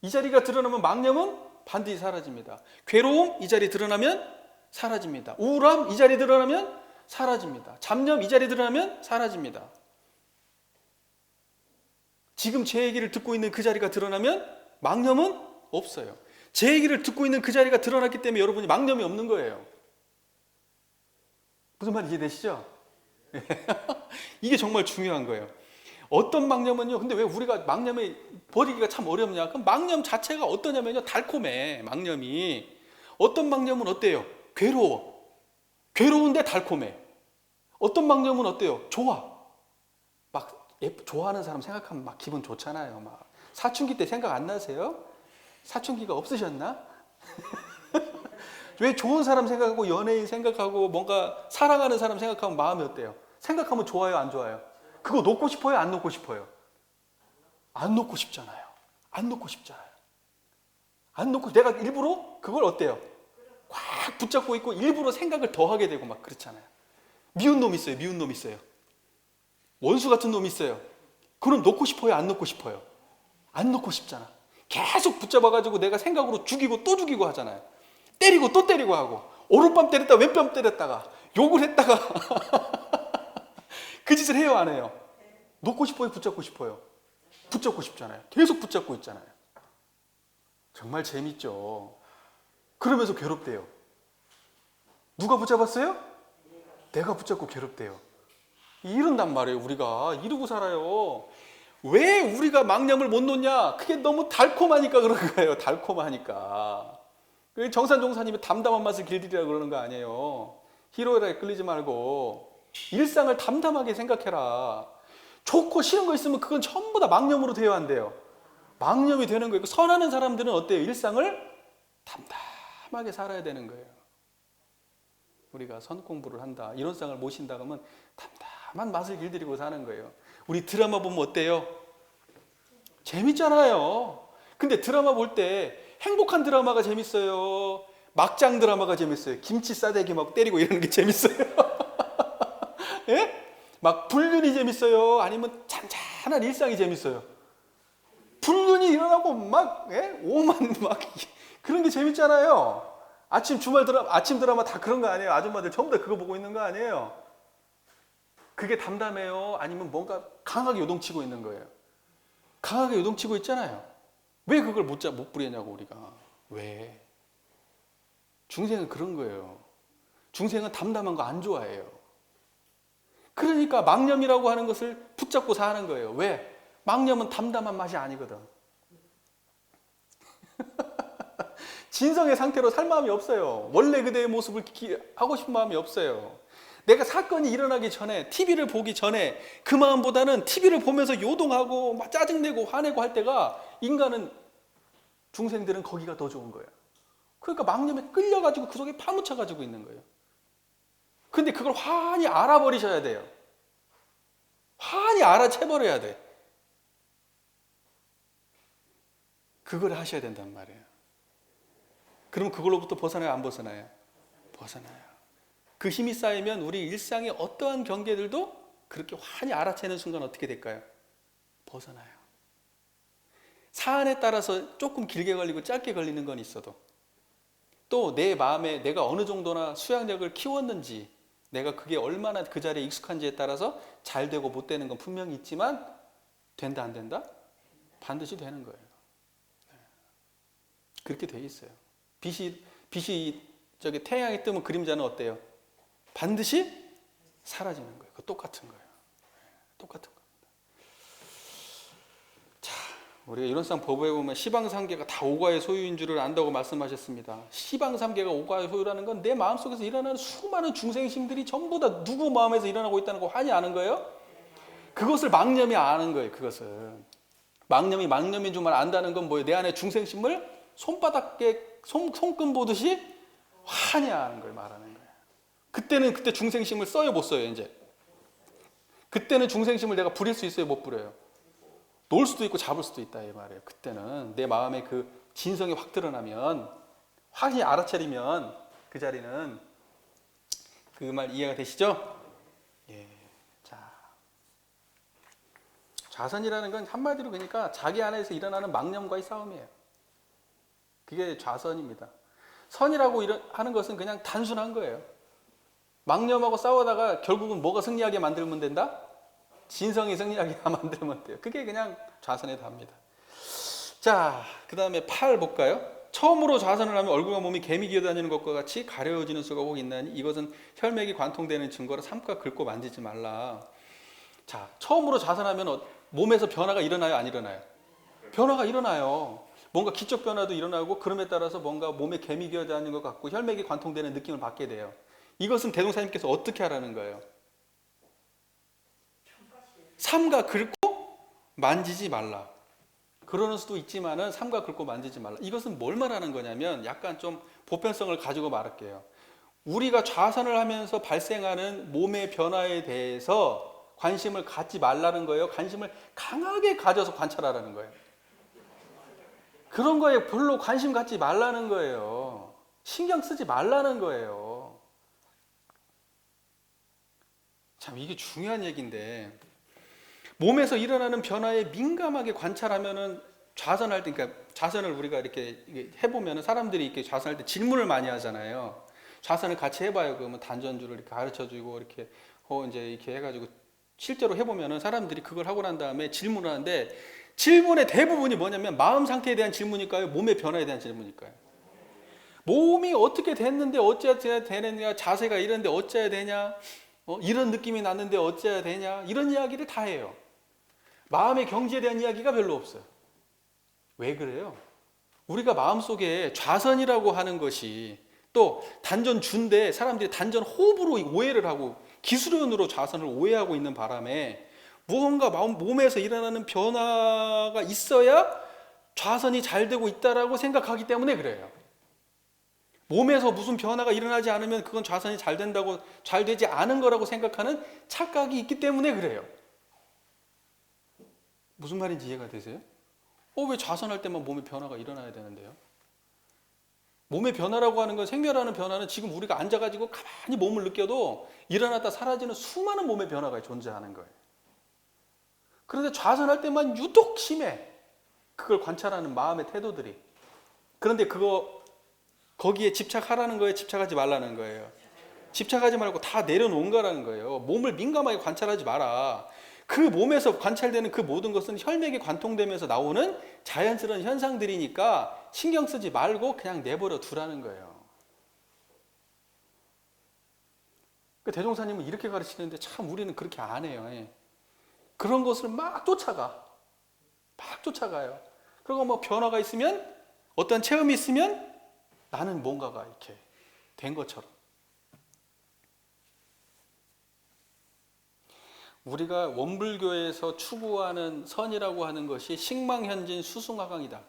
이 자리가 드러나면 망념은 반드시 사라집니다. 괴로움 이 자리 드러나면 사라집니다. 우울함 이 자리 드러나면 사라집니다. 잡념 이 자리 드러나면 사라집니다. 지금 제 얘기를 듣고 있는 그 자리가 드러나면 망념은 없어요. 제 얘기를 듣고 있는 그 자리가 드러났기 때문에 여러분이 망념이 없는 거예요. 무슨 말인지 이해되시죠? 이게 정말 중요한 거예요. 어떤 망념은요, 근데 왜 우리가 망념을 버리기가 참 어렵냐? 그럼 망념 자체가 어떠냐면요, 달콤해. 망념이. 어떤 망념은 어때요? 괴로워. 괴로운데 달콤해. 어떤 망념은 어때요? 좋아. 막 좋아하는 사람 생각하면 막 기분 좋잖아요. 막 사춘기 때 생각 안 나세요? 사춘기가 없으셨나? 왜 좋은 사람 생각하고 연예인 생각하고 뭔가 사랑하는 사람 생각하면 마음이 어때요? 생각하면 좋아요, 안 좋아요? 그거 놓고 싶어요, 안 놓고 싶어요? 안 놓고 싶잖아요. 안 놓고 싶잖아요. 안 놓고 내가 일부러 그걸 어때요? 꽉 붙잡고 있고 일부러 생각을 더 하게 되고 막 그렇잖아요. 미운 놈 있어요, 미운 놈 있어요. 원수 같은 놈 있어요. 그럼 놓고 싶어요, 안 놓고 싶어요? 안 놓고 싶잖아. 계속 붙잡아가지고 내가 생각으로 죽이고 또 죽이고 하잖아요. 때리고 또 때리고 하고 오른밤 때렸다가 왼밤 때렸다가 욕을 했다가 그 짓을 해요, 안 해요? 놓고 싶어요, 붙잡고 싶어요? 붙잡고 싶잖아요. 계속 붙잡고 있잖아요. 정말 재밌죠. 그러면서 괴롭대요. 누가 붙잡았어요? 내가 붙잡고 괴롭대요. 이런단 말이에요. 우리가 이러고 살아요. 왜 우리가 망념을 못 놓냐? 그게 너무 달콤하니까 그런 거예요. 달콤하니까. 정산 종사님이 담담한 맛을 길들이라 그러는 거 아니에요. 희로애락에 끌리지 말고 일상을 담담하게 생각해라. 좋고 싫은 거 있으면 그건 전부 다 망념으로 되어야 한대요. 망념이 되는 거예요. 선하는 사람들은 어때요? 일상을 담담하게 살아야 되는 거예요. 우리가 선 공부를 한다, 이런 상을 모신다 그러면 담담한 맛을 길들이고 사는 거예요. 우리 드라마 보면 어때요? 재밌잖아요. 근데 드라마 볼 때 행복한 드라마가 재밌어요? 막장 드라마가 재밌어요? 김치 싸대기 막 때리고 이러는 게 재밌어요? 예? 막 불륜이 재밌어요? 아니면 잔잔한 일상이 재밌어요? 불륜이 일어나고 막 오만 막 그런 게 재밌잖아요. 아침 드라마 다 그런 거 아니에요? 아줌마들 전부 다 그거 보고 있는 거 아니에요? 그게 담담해요? 아니면 뭔가 강하게 요동치고 있는 거예요? 강하게 요동치고 있잖아요. 왜 그걸 못 부리냐고 우리가. 왜? 중생은 그런 거예요. 중생은 담담한 거 안 좋아해요. 그러니까 망념이라고 하는 것을 붙잡고 사는 거예요. 왜? 망념은 담담한 맛이 아니거든. 진성의 상태로 살 마음이 없어요. 원래 그대의 모습을 하고 싶은 마음이 없어요. 내가 사건이 일어나기 전에, TV를 보기 전에 그 마음보다는 TV를 보면서 요동하고 막 짜증내고 화내고 할 때가 인간은, 중생들은 거기가 더 좋은 거예요. 그러니까 망념에 끌려가지고 그 속에 파묻혀가지고 있는 거예요. 근데 그걸 환히 알아버리셔야 돼요. 환히 알아채버려야 돼. 그걸 하셔야 된단 말이에요. 그럼 그걸로부터 벗어나요, 안 벗어나요? 벗어나요. 그 힘이 쌓이면 우리 일상의 어떠한 경계들도 그렇게 환히 알아채는 순간 어떻게 될까요? 벗어나요. 사안에 따라서 조금 길게 걸리고 짧게 걸리는 건 있어도 또 내 마음에 내가 어느 정도나 수양력을 키웠는지, 내가 그게 얼마나 그 자리에 익숙한지에 따라서 잘 되고 못 되는 건 분명히 있지만 된다 안 된다? 반드시 되는 거예요. 그렇게 돼 있어요. 빛이 저기 태양이 뜨면 그림자는 어때요? 반드시 사라지는 거예요. 그 똑같은 거예요. 똑같은 겁니다. 자, 우리가 이론상 법에 보면 시방삼계가 다 오가의 소유인 줄을 안다고 말씀하셨습니다. 시방삼계가 오가의 소유라는 건 내 마음속에서 일어나는 수많은 중생심들이 전부 다 누구 마음에서 일어나고 있다는 거 환히 아는 거예요? 그것을 망념이 아는 거예요. 그것을. 망념인 줄만 안다는 건 뭐예요? 내 안에 중생심을 손바닥에 손금 보듯이 환히 아는 걸 말하는 거예요. 그때 중생심을 써요, 못 써요, 이제? 그때는 중생심을 내가 부릴 수 있어요, 못 부려요? 놓을 수도 있고 잡을 수도 있다, 이 말이에요. 그때는 내 마음의 그 진성이 확 드러나면, 확히 알아차리면 그 자리는, 그 말 이해가 되시죠? 예. 자, 좌선이라는 건 한마디로 그러니까 자기 안에서 일어나는 망념과의 싸움이에요. 그게 좌선입니다. 선이라고 하는 것은 그냥 단순한 거예요. 망념하고 싸우다가 결국은 뭐가 승리하게 만들면 된다? 진성이 승리하게 만들면 돼요. 그게 그냥 좌선에 답니다. 자, 그 다음에 8 볼까요? 처음으로 좌선을 하면 얼굴과 몸이 개미 기어다니는 것과 같이 가려워지는 수가 꼭 있나니 이것은 혈맥이 관통되는 증거라 삼가 긁고 만지지 말라. 자, 처음으로 좌선하면 몸에서 변화가 일어나요, 안 일어나요? 변화가 일어나요. 뭔가 기적 변화도 일어나고 그럼에 따라서 뭔가 몸에 개미 기어다니는 것 같고 혈맥이 관통되는 느낌을 받게 돼요. 이것은 대동사님께서 어떻게 하라는 거예요? 삼가 긁고 만지지 말라. 그러는 수도 있지만은 삼가 긁고 만지지 말라. 이것은 뭘 말하는 거냐면 약간 좀 보편성을 가지고 말할게요. 우리가 좌선을 하면서 발생하는 몸의 변화에 대해서 관심을 갖지 말라는 거예요. 관심을 강하게 가져서 관찰하라는 거예요. 그런 거에 별로 관심 갖지 말라는 거예요. 신경 쓰지 말라는 거예요. 참 이게 중요한 얘기인데 몸에서 일어나는 변화에 민감하게 관찰하면은 좌선할 때, 그러니까 좌선을 우리가 이렇게 해보면은 사람들이 이렇게 좌선할 때 질문을 많이 하잖아요. 좌선을 같이 해봐요. 그러면 단전주를 이렇게 가르쳐주고 이렇게 이제 이렇게 해가지고 실제로 해보면은 사람들이 그걸 하고 난 다음에 질문을 하는데 질문의 대부분이 뭐냐면 마음 상태에 대한 질문일까요? 몸의 변화에 대한 질문일까요? 몸이 어떻게 됐는데 어째야 되느냐? 자세가 이런데 어째야 되냐? 이런 느낌이 났는데 어째야 되냐? 이런 이야기를 다 해요. 마음의 경지에 대한 이야기가 별로 없어요. 왜 그래요? 우리가 마음속에 좌선이라고 하는 것이 또 단전 주인데 사람들이 단전 호흡으로 오해를 하고 기술론으로 좌선을 오해하고 있는 바람에 무언가 몸에서 일어나는 변화가 있어야 좌선이 잘 되고 있다라고 생각하기 때문에 그래요. 몸에서 무슨 변화가 일어나지 않으면 그건 좌선이 잘 된다고, 잘 되지 않은 거라고 생각하는 착각이 있기 때문에 그래요. 무슨 말인지 이해가 되세요? 왜 좌선할 때만 몸에 변화가 일어나야 되는데요? 몸의 변화라고 하는 건 생멸하는 변화는 지금 우리가 앉아가지고 가만히 몸을 느껴도 일어났다 사라지는 수많은 몸의 변화가 존재하는 거예요. 그런데 좌선할 때만 유독 심해. 그걸 관찰하는 마음의 태도들이. 그런데 거기에 집착하라는 거예요? 집착하지 말라는 거예요? 집착하지 말고 다 내려놓은 거라는 거예요. 몸을 민감하게 관찰하지 마라. 그 몸에서 관찰되는 그 모든 것은 혈맥에 관통되면서 나오는 자연스러운 현상들이니까 신경 쓰지 말고 그냥 내버려 두라는 거예요. 대종사님은 이렇게 가르치는데 참 우리는 그렇게 안 해요. 그런 것을 막 쫓아가요. 그리고 뭐 변화가 있으면 어떤 체험이 있으면 나는 뭔가가 이렇게 된 것처럼. 우리가 원불교에서 추구하는 선이라고 하는 것이 식망현진 수승화강이다.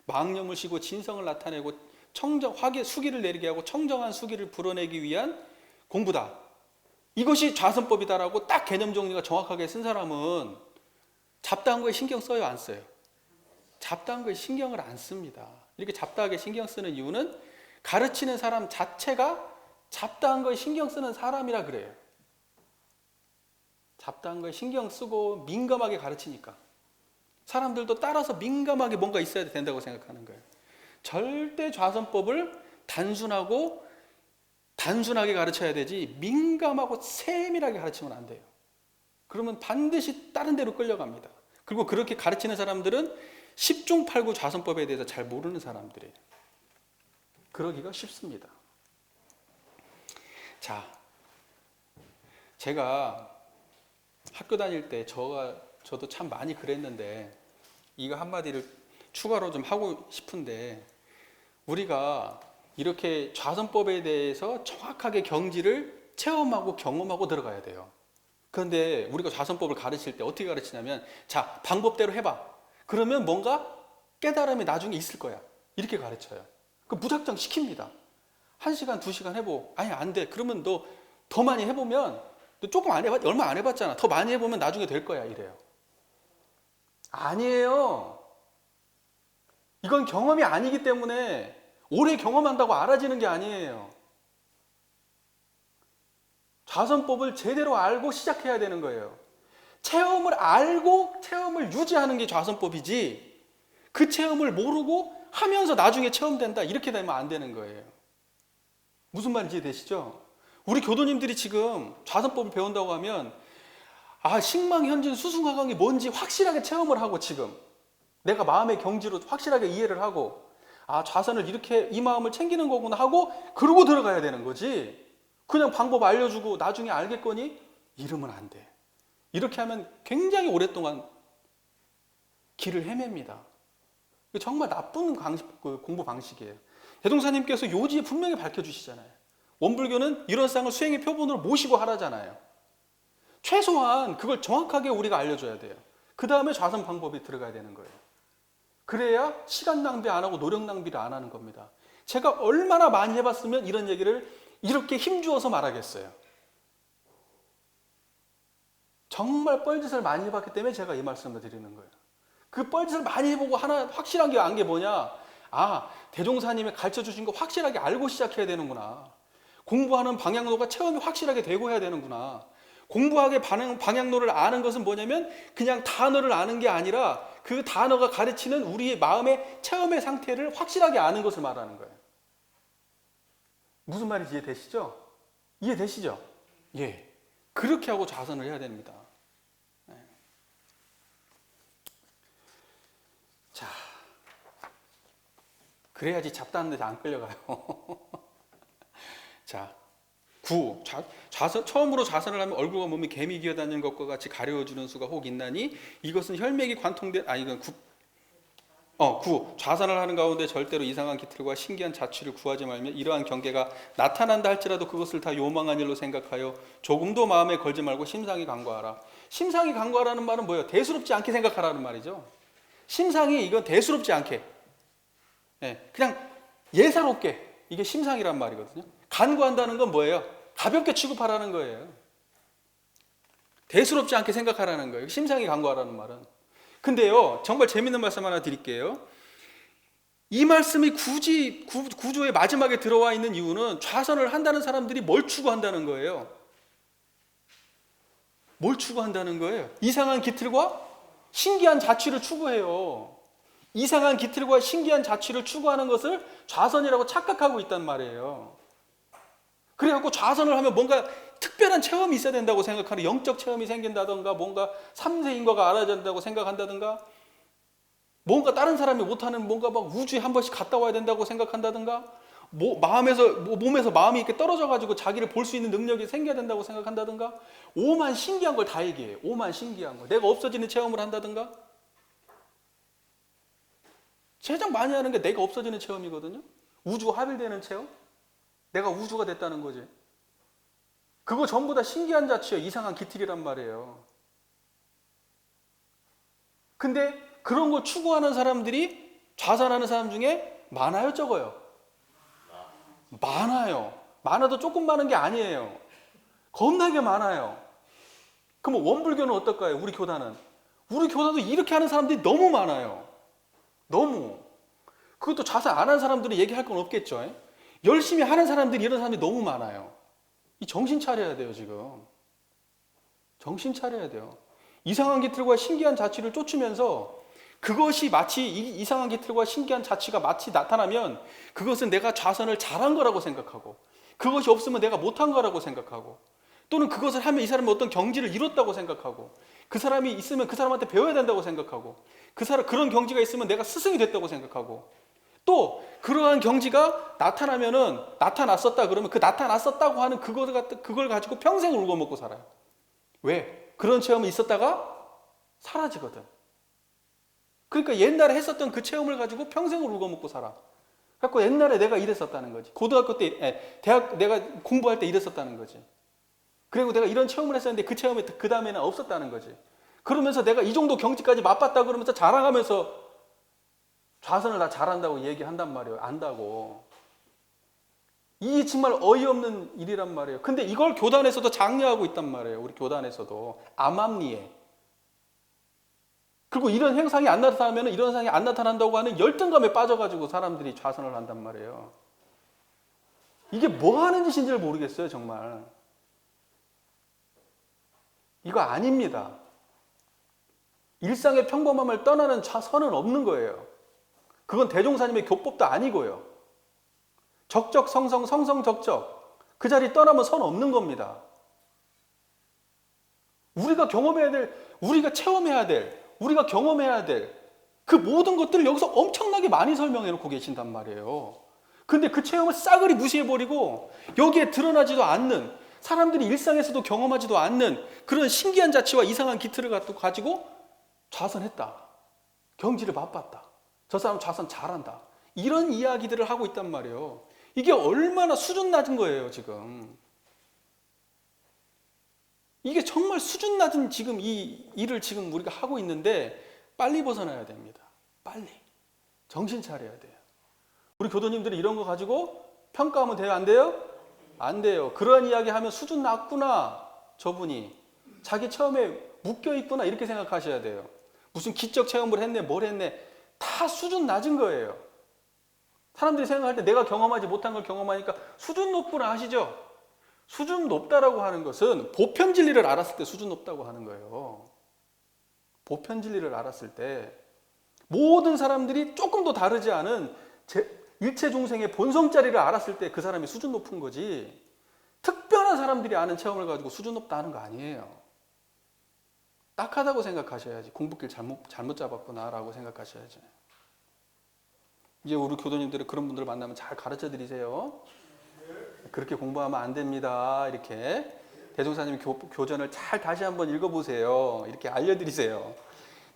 망념을 쉬고 진성을 나타내고 수기를 내리게 하고 청정한 수기를 불어내기 위한 공부다. 이것이 좌선법이다라고 딱 개념 정리가 정확하게 쓴 사람은 잡다한 거에 신경 써요, 안 써요? 잡다한 거에 신경을 안 씁니다. 이렇게 잡다하게 신경 쓰는 이유는 가르치는 사람 자체가 잡다한 거에 신경 쓰는 사람이라 그래요. 잡다한 거에 신경 쓰고 민감하게 가르치니까 사람들도 따라서 민감하게 뭔가 있어야 된다고 생각하는 거예요. 절대 좌선법을 단순하게 가르쳐야 되지 민감하고 세밀하게 가르치면 안 돼요. 그러면 반드시 다른 데로 끌려갑니다. 그리고 그렇게 가르치는 사람들은 10중 8구 좌선법에 대해서 잘 모르는 사람들이에요. 그러기가 쉽습니다. 자, 제가 학교 다닐 때 저도 참 많이 그랬는데 이거 한마디를 추가로 좀 하고 싶은데 우리가 이렇게 좌선법에 대해서 정확하게 경지를 체험하고 경험하고 들어가야 돼요. 그런데 우리가 좌선법을 가르칠 때 어떻게 가르치냐면 자, 방법대로 해봐. 그러면 뭔가 깨달음이 나중에 있을 거야. 이렇게 가르쳐요. 그 무작정 시킵니다. 1시간, 2시간 해보고 아니 안 돼. 그러면 너 더 많이 해보면 너 조금 얼마 안 해봤잖아. 더 많이 해보면 나중에 될 거야. 이래요. 아니에요. 이건 경험이 아니기 때문에 오래 경험한다고 알아지는 게 아니에요. 좌선법을 제대로 알고 시작해야 되는 거예요. 체험을 알고 체험을 유지하는 게 좌선법이지 그 체험을 모르고 하면서 나중에 체험된다 이렇게 되면 안 되는 거예요. 무슨 말인지 이해되시죠? 우리 교도님들이 지금 좌선법을 배운다고 하면 식망현진 수승화강이 뭔지 확실하게 체험을 하고 지금 내가 마음의 경지로 확실하게 이해를 하고 좌선을 이렇게 이 마음을 챙기는 거구나 하고 그러고 들어가야 되는 거지 그냥 방법 알려주고 나중에 알겠거니 이러면 안 돼. 이렇게 하면 굉장히 오랫동안 길을 헤맵니다. 정말 나쁜 공부 방식이에요. 대동사님께서 요지에 분명히 밝혀주시잖아요. 원불교는 이런 쌍을 수행의 표본으로 모시고 하라잖아요. 최소한 그걸 정확하게 우리가 알려줘야 돼요. 그 다음에 좌선 방법이 들어가야 되는 거예요. 그래야 시간 낭비 안 하고 노력 낭비를 안 하는 겁니다. 제가 얼마나 많이 해봤으면 이런 얘기를 이렇게 힘주어서 말하겠어요. 정말 뻘짓을 많이 해봤기 때문에 제가 이 말씀을 드리는 거예요. 그 뻘짓을 많이 해보고 하나 확실한 게 안 게 뭐냐? 아, 대종사님이 가르쳐 주신 거 확실하게 알고 시작해야 되는구나. 공부하는 방향로가 체험이 확실하게 되고 해야 되는구나. 공부하게 방향로를 아는 것은 뭐냐면 그냥 단어를 아는 게 아니라 그 단어가 가르치는 우리의 마음의 체험의 상태를 확실하게 아는 것을 말하는 거예요. 무슨 말인지 이해되시죠? 이해되시죠? 예. 그렇게 하고 좌선을 해야 됩니다. 네. 자, 그래야지 잡다한 데서 안 끌려가요. 자, 9. 처음으로 좌선을 하면 얼굴과 몸이 개미 기어다니는 것과 같이 가려워주는 수가 혹 있나니 이것은 혈맥이 관통된 이건 9. 좌선을 하는 가운데 절대로 이상한 기틀과 신기한 자취를 구하지 말며 이러한 경계가 나타난다 할지라도 그것을 다 요망한 일로 생각하여 조금도 마음에 걸지 말고 심상히 간구하라. 심상히 간구하라는 말은 뭐예요? 대수롭지 않게 생각하라는 말이죠. 심상이 이건 대수롭지 않게, 그냥 예사롭게, 이게 심상이란 말이거든요. 간구한다는 건 뭐예요? 가볍게 취급하라는 거예요. 대수롭지 않게 생각하라는 거예요. 심상히 간구하라는 말은. 근데요, 정말 재밌는 말씀 하나 드릴게요. 이 말씀이 굳이 구조의 마지막에 들어와 있는 이유는 좌선을 한다는 사람들이 뭘 추구한다는 거예요? 뭘 추구한다는 거예요? 이상한 기틀과 신기한 자취를 추구해요. 이상한 기틀과 신기한 자취를 추구하는 것을 좌선이라고 착각하고 있단 말이에요. 그래갖고 좌선을 하면 뭔가 특별한 체험이 있어야 된다고 생각하는, 영적 체험이 생긴다던가 뭔가 삼세인과가 알아진다고 생각한다던가 뭔가 다른 사람이 못하는 뭔가 막 우주에 한 번씩 갔다 와야 된다고 생각한다던가 몸에서 마음이 이렇게 떨어져가지고 자기를 볼 수 있는 능력이 생겨야 된다고 생각한다던가 오만 신기한 걸 다 얘기해요. 오만 신기한 걸. 내가 없어지는 체험을 한다던가. 가장 많이 하는 게 내가 없어지는 체험이거든요. 우주가 합일되는 체험. 내가 우주가 됐다는 거지. 그거 전부 다 신기한 자취예요. 이상한 기틀이란 말이에요. 근데 그런 거 추구하는 사람들이 좌선하는 사람 중에 많아요, 적어요? 많아요. 많아도 조금 많은 게 아니에요. 겁나게 많아요. 그럼 원불교는 어떨까요? 우리 교단은. 우리 교단도 이렇게 하는 사람들이 너무 많아요. 너무. 그것도 좌선 안 하는 사람들은 얘기할 건 없겠죠. 열심히 하는 사람들이 이런 사람들이 너무 많아요. 이 정신 차려야 돼요, 지금. 정신 차려야 돼요. 이상한 기틀과 신기한 자취를 쫓으면서 그것이 마치 이상한 기틀과 신기한 자취가 마치 나타나면 그것은 내가 좌선을 잘한 거라고 생각하고 그것이 없으면 내가 못한 거라고 생각하고 또는 그것을 하면 이 사람이 어떤 경지를 이뤘다고 생각하고 그 사람이 있으면 그 사람한테 배워야 된다고 생각하고 그런 경지가 있으면 내가 스승이 됐다고 생각하고 또 그러한 경지가 나타났었다 그러면 그 나타났었다고 하는 그걸 가지고 평생을 울고 먹고 살아요. 왜? 그런 체험이 있었다가 사라지거든. 그러니까 옛날에 했었던 그 체험을 가지고 평생을 울고 먹고 살아. 그래서 옛날에 내가 이랬었다는 거지. 고등학교 때, 대학 내가 공부할 때 이랬었다는 거지. 그리고 내가 이런 체험을 했었는데 그 체험이 그 다음에는 없었다는 거지. 그러면서 내가 이 정도 경지까지 맛봤다 그러면서 자랑하면서 좌선을 다 잘한다고 얘기한단 말이에요. 안다고. 이게 정말 어이없는 일이란 말이에요. 근데 이걸 교단에서도 장려하고 있단 말이에요. 우리 교단에서도. 암암리에. 그리고 이런 현상이 안 나타나면 이런 현상이 안 나타난다고 하는 열등감에 빠져가지고 사람들이 좌선을 한단 말이에요. 이게 뭐 하는 짓인지를 모르겠어요, 정말. 이거 아닙니다. 일상의 평범함을 떠나는 선은 없는 거예요. 그건 대종사님의 교법도 아니고요. 적적 성성 성성 적적 그 자리 떠나면 선 없는 겁니다. 우리가 경험해야 될, 우리가 체험해야 될, 우리가 경험해야 될 그 모든 것들을 여기서 엄청나게 많이 설명해 놓고 계신단 말이에요. 근데 그 체험을 싸그리 무시해버리고 여기에 드러나지도 않는 사람들이 일상에서도 경험하지도 않는 그런 신기한 자취와 이상한 기틀을 가지고 좌선했다. 경지를 맛봤다. 저 사람 좌선 잘한다. 이런 이야기들을 하고 있단 말이에요. 이게 얼마나 수준 낮은 거예요, 지금. 이게 정말 수준 낮은 지금 이 일을 지금 우리가 하고 있는데 빨리 벗어나야 됩니다. 빨리. 정신 차려야 돼요. 우리 교도님들이 이런 거 가지고 평가하면 돼요? 안 돼요? 안 돼요. 그런 이야기 하면 수준 낮구나. 저분이. 자기 체험에 묶여 있구나. 이렇게 생각하셔야 돼요. 무슨 기적 체험을 했네, 뭘 했네. 다 수준 낮은 거예요. 사람들이 생각할 때 내가 경험하지 못한 걸 경험하니까 수준 높구나 하시죠? 수준 높다라고 하는 것은 보편 진리를 알았을 때 수준 높다고 하는 거예요. 보편 진리를 알았을 때 모든 사람들이 조금 더 다르지 않은 일체 중생의 본성자리를 알았을 때 그 사람이 수준 높은 거지, 특별한 사람들이 아는 체험을 가지고 수준 높다 하는 거 아니에요. 딱하다고 생각하셔야지. 공부길 잘못 잡았구나라고 생각하셔야지. 이제 우리 교도님들이 그런 분들을 만나면 잘 가르쳐 드리세요. 그렇게 공부하면 안 됩니다. 이렇게 대종사님 교전을 잘 다시 한번 읽어보세요. 이렇게 알려드리세요.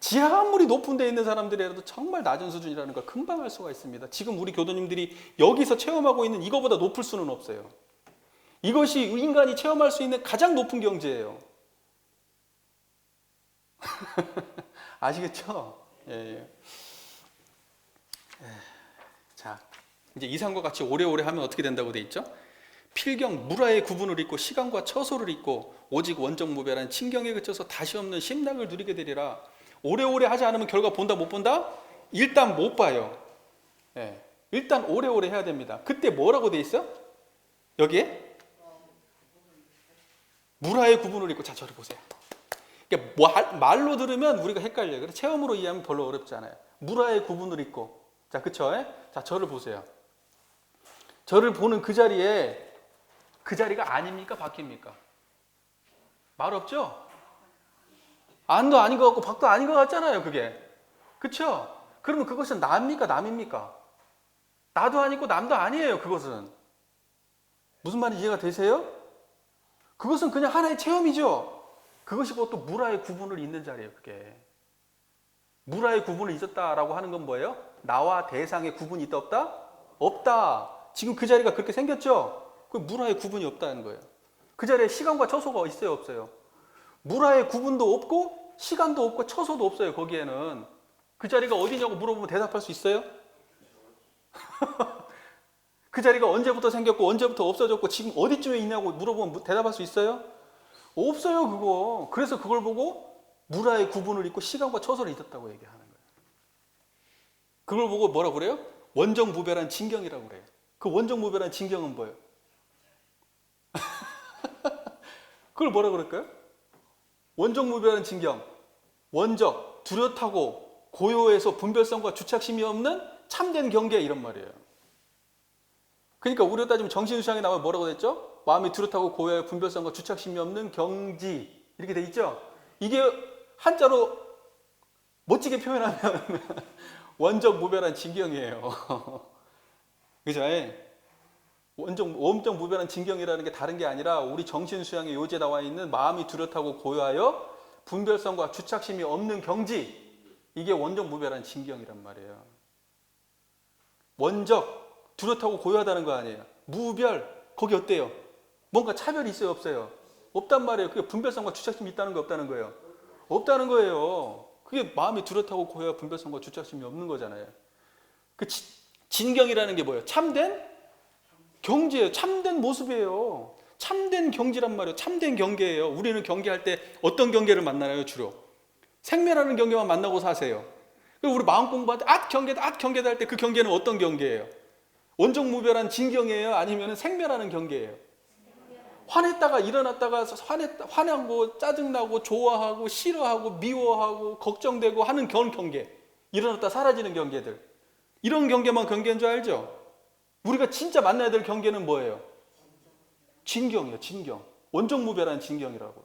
지하 아무리 높은 데 있는 사람들이라도 정말 낮은 수준이라는 걸 금방 알 수가 있습니다. 지금 우리 교도님들이 여기서 체험하고 있는 이거보다 높을 수는 없어요. 이것이 인간이 체험할 수 있는 가장 높은 경지예요. 아시겠죠? 예. 자, 이제 이상과 같이 오래오래 하면 어떻게 된다고 돼 있죠? 필경 무라의 구분을 잇고 시간과 처소를 잇고 오직 원정무별한 친경에 그쳐서 다시 없는 심락을 누리게 되리라. 오래오래 하지 않으면 결과 본다 못 본다? 일단 못 봐요. 예. 일단 오래오래 해야 됩니다. 그때 뭐라고 돼 있어? 여기에 무라의 구분을 잇고, 자 저를 보세요. 그러니까 말로 들으면 우리가 헷갈려요. 그래서 체험으로 이해하면 별로 어렵지 않아요. 무라의 구분을 잇고, 자 그쵸? 자 저를 보세요. 저를 보는 그 자리에, 그 자리가 아닙니까? 밖입니까? 말 없죠? 안도 아닌 것 같고 밖도 아닌 것 같잖아요, 그게. 그쵸? 그러면 그것은 나입니까? 남입니까? 나도 아니고 남도 아니에요, 그것은. 무슨 말인지 이해가 되세요? 그것은 그냥 하나의 체험이죠. 그것이 또 무라의 구분을 잇는 자리예요, 그게. 무라의 구분을 잊었다라고 하는 건 뭐예요? 나와 대상의 구분이 있다, 없다? 없다. 지금 그 자리가 그렇게 생겼죠? 그 무라의 구분이 없다는 거예요. 그 자리에 시간과 처소가 있어요, 없어요? 무라의 구분도 없고 시간도 없고 처소도 없어요. 거기에는. 그 자리가 어디냐고 물어보면 대답할 수 있어요? 그 자리가 언제부터 생겼고 언제부터 없어졌고 지금 어디쯤에 있냐고 물어보면 대답할 수 있어요? 없어요, 그거. 그래서 그걸 보고 무라의 구분을 잇고 시간과 처소를 잊었다고 얘기하는 거예요. 그걸 보고 뭐라고 그래요? 원정무별한 진경이라고 그래요. 그 원정무별한 진경은 뭐예요? 그걸 뭐라 그럴까요? 원정무별한 진경, 원적, 뚜렷하고 고요해서 분별성과 주착심이 없는 참된 경계, 이런 말이에요. 그러니까 우리가 따지면 정신수양에 나오면 뭐라고 됐죠? 마음이 뚜렷하고 고요해 분별성과 주착심이 없는 경지, 이렇게 돼 있죠? 이게 한자로 멋지게 표현하면 원정무별한 진경이에요. 그죠? 원정무별한 진경이라는 게 다른 게 아니라 우리 정신수양의 요지에 나와 있는 마음이 뚜렷하고 고요하여 분별성과 주착심이 없는 경지, 이게 원정무별한 진경이란 말이에요. 원적, 뚜렷하고 고요하다는 거 아니에요. 무별, 거기 어때요? 뭔가 차별이 있어요, 없어요? 없단 말이에요. 그게 분별성과 주착심이 있다는 거 없다는 거예요? 없다는 거예요. 그게 마음이 뚜렷하고 고요하여 분별성과 주착심이 없는 거잖아요. 그 진경이라는 게 뭐예요? 참된 경지예요. 참된 모습이에요. 참된 경지란 말이에요. 참된 경계예요. 우리는 경계할 때 어떤 경계를 만나나요, 주로? 생멸하는 경계만 만나고 사세요. 우리 마음 공부할 때 경계다 할 때 그 경계는 어떤 경계예요? 원정무별한 진경이에요? 아니면 생멸하는 경계예요? 화냈다가 일어났다가 화나고 짜증나고 좋아하고 싫어하고 미워하고 걱정되고 하는 그런 경계, 일어났다 사라지는 경계들, 이런 경계만 경계인 줄 알죠? 우리가 진짜 만나야 될 경계는 뭐예요? 진경이에요. 진경. 원정무별한 진경이라고.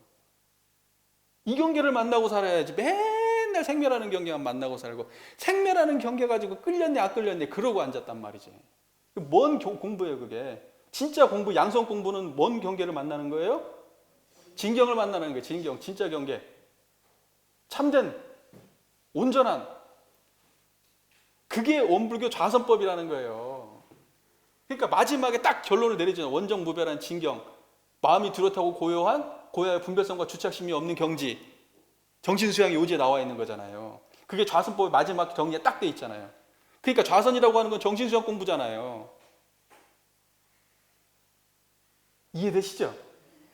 이 경계를 만나고 살아야지 맨날 생멸하는 경계만 만나고 살고, 생멸하는 경계 가지고 끌렸네 안 끌렸네 그러고 앉았단 말이지. 뭔 공부예요 그게? 진짜 공부, 양성 공부는 뭔 경계를 만나는 거예요? 진경을 만나는 거예요. 진경, 진짜 경계. 참된, 온전한, 그게 원불교 좌선법이라는 거예요. 그러니까 마지막에 딱 결론을 내리잖아요. 원정무별한 진경, 마음이 뚜렷하고 고요한 고야의 분별성과 주착심이 없는 경지, 정신수양의 요지에 나와 있는 거잖아요. 그게 좌선법의 마지막 정리에 딱 돼 있잖아요. 그러니까 좌선이라고 하는 건 정신수양 공부잖아요. 이해되시죠?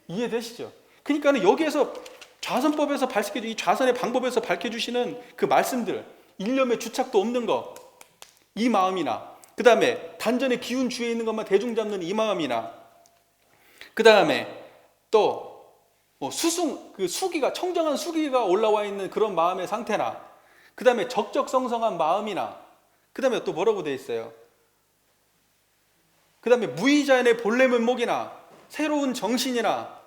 이해되시죠? 그러니까는 여기에서 좌선법에서 이 좌선의 방법에서 밝혀주시는 그 말씀들, 일념의 주착도 없는 거, 이 마음이나, 그 다음에 단전의 기운 주에 있는 것만 대중 잡는 이 마음이나, 그 다음에 또 뭐 그 수기가, 청정한 수기가 올라와 있는 그런 마음의 상태나, 그 다음에 적적성성한 마음이나, 그 다음에 또 뭐라고 돼 있어요? 그 다음에 무의자연의 본래 면목이나, 새로운 정신이나,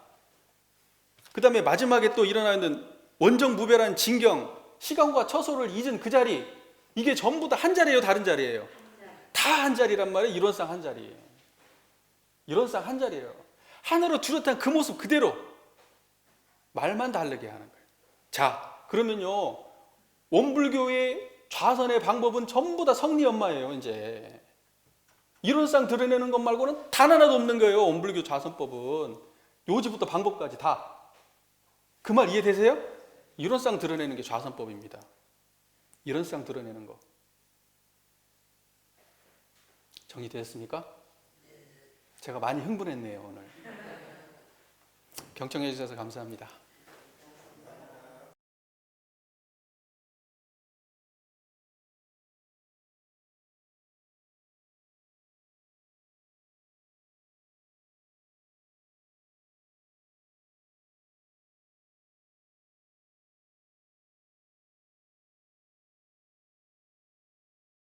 그 다음에 마지막에 또 일어나는 원정무별한 진경, 시간과 처소를 잊은 그 자리, 이게 전부 다 한 자리예요, 다른 자리예요? 다 한 자리란 말이에요. 이론상 한 자리예요. 이론상 한 자리예요. 하늘을 뚜렷한 그 모습 그대로 말만 다르게 하는 거예요. 자, 그러면요, 원불교의 좌선의 방법은 전부 다 성리연마예요. 이제 이론상 드러내는 것 말고는 단 하나도 없는 거예요. 원불교 좌선법은 요지부터 방법까지 다. 그 말 이해되세요? 이론상 드러내는 게 좌선법입니다. 이론상 드러내는 거. 정리되었습니까? 제가 많이 흥분했네요, 오늘. 경청해 주셔서 감사합니다.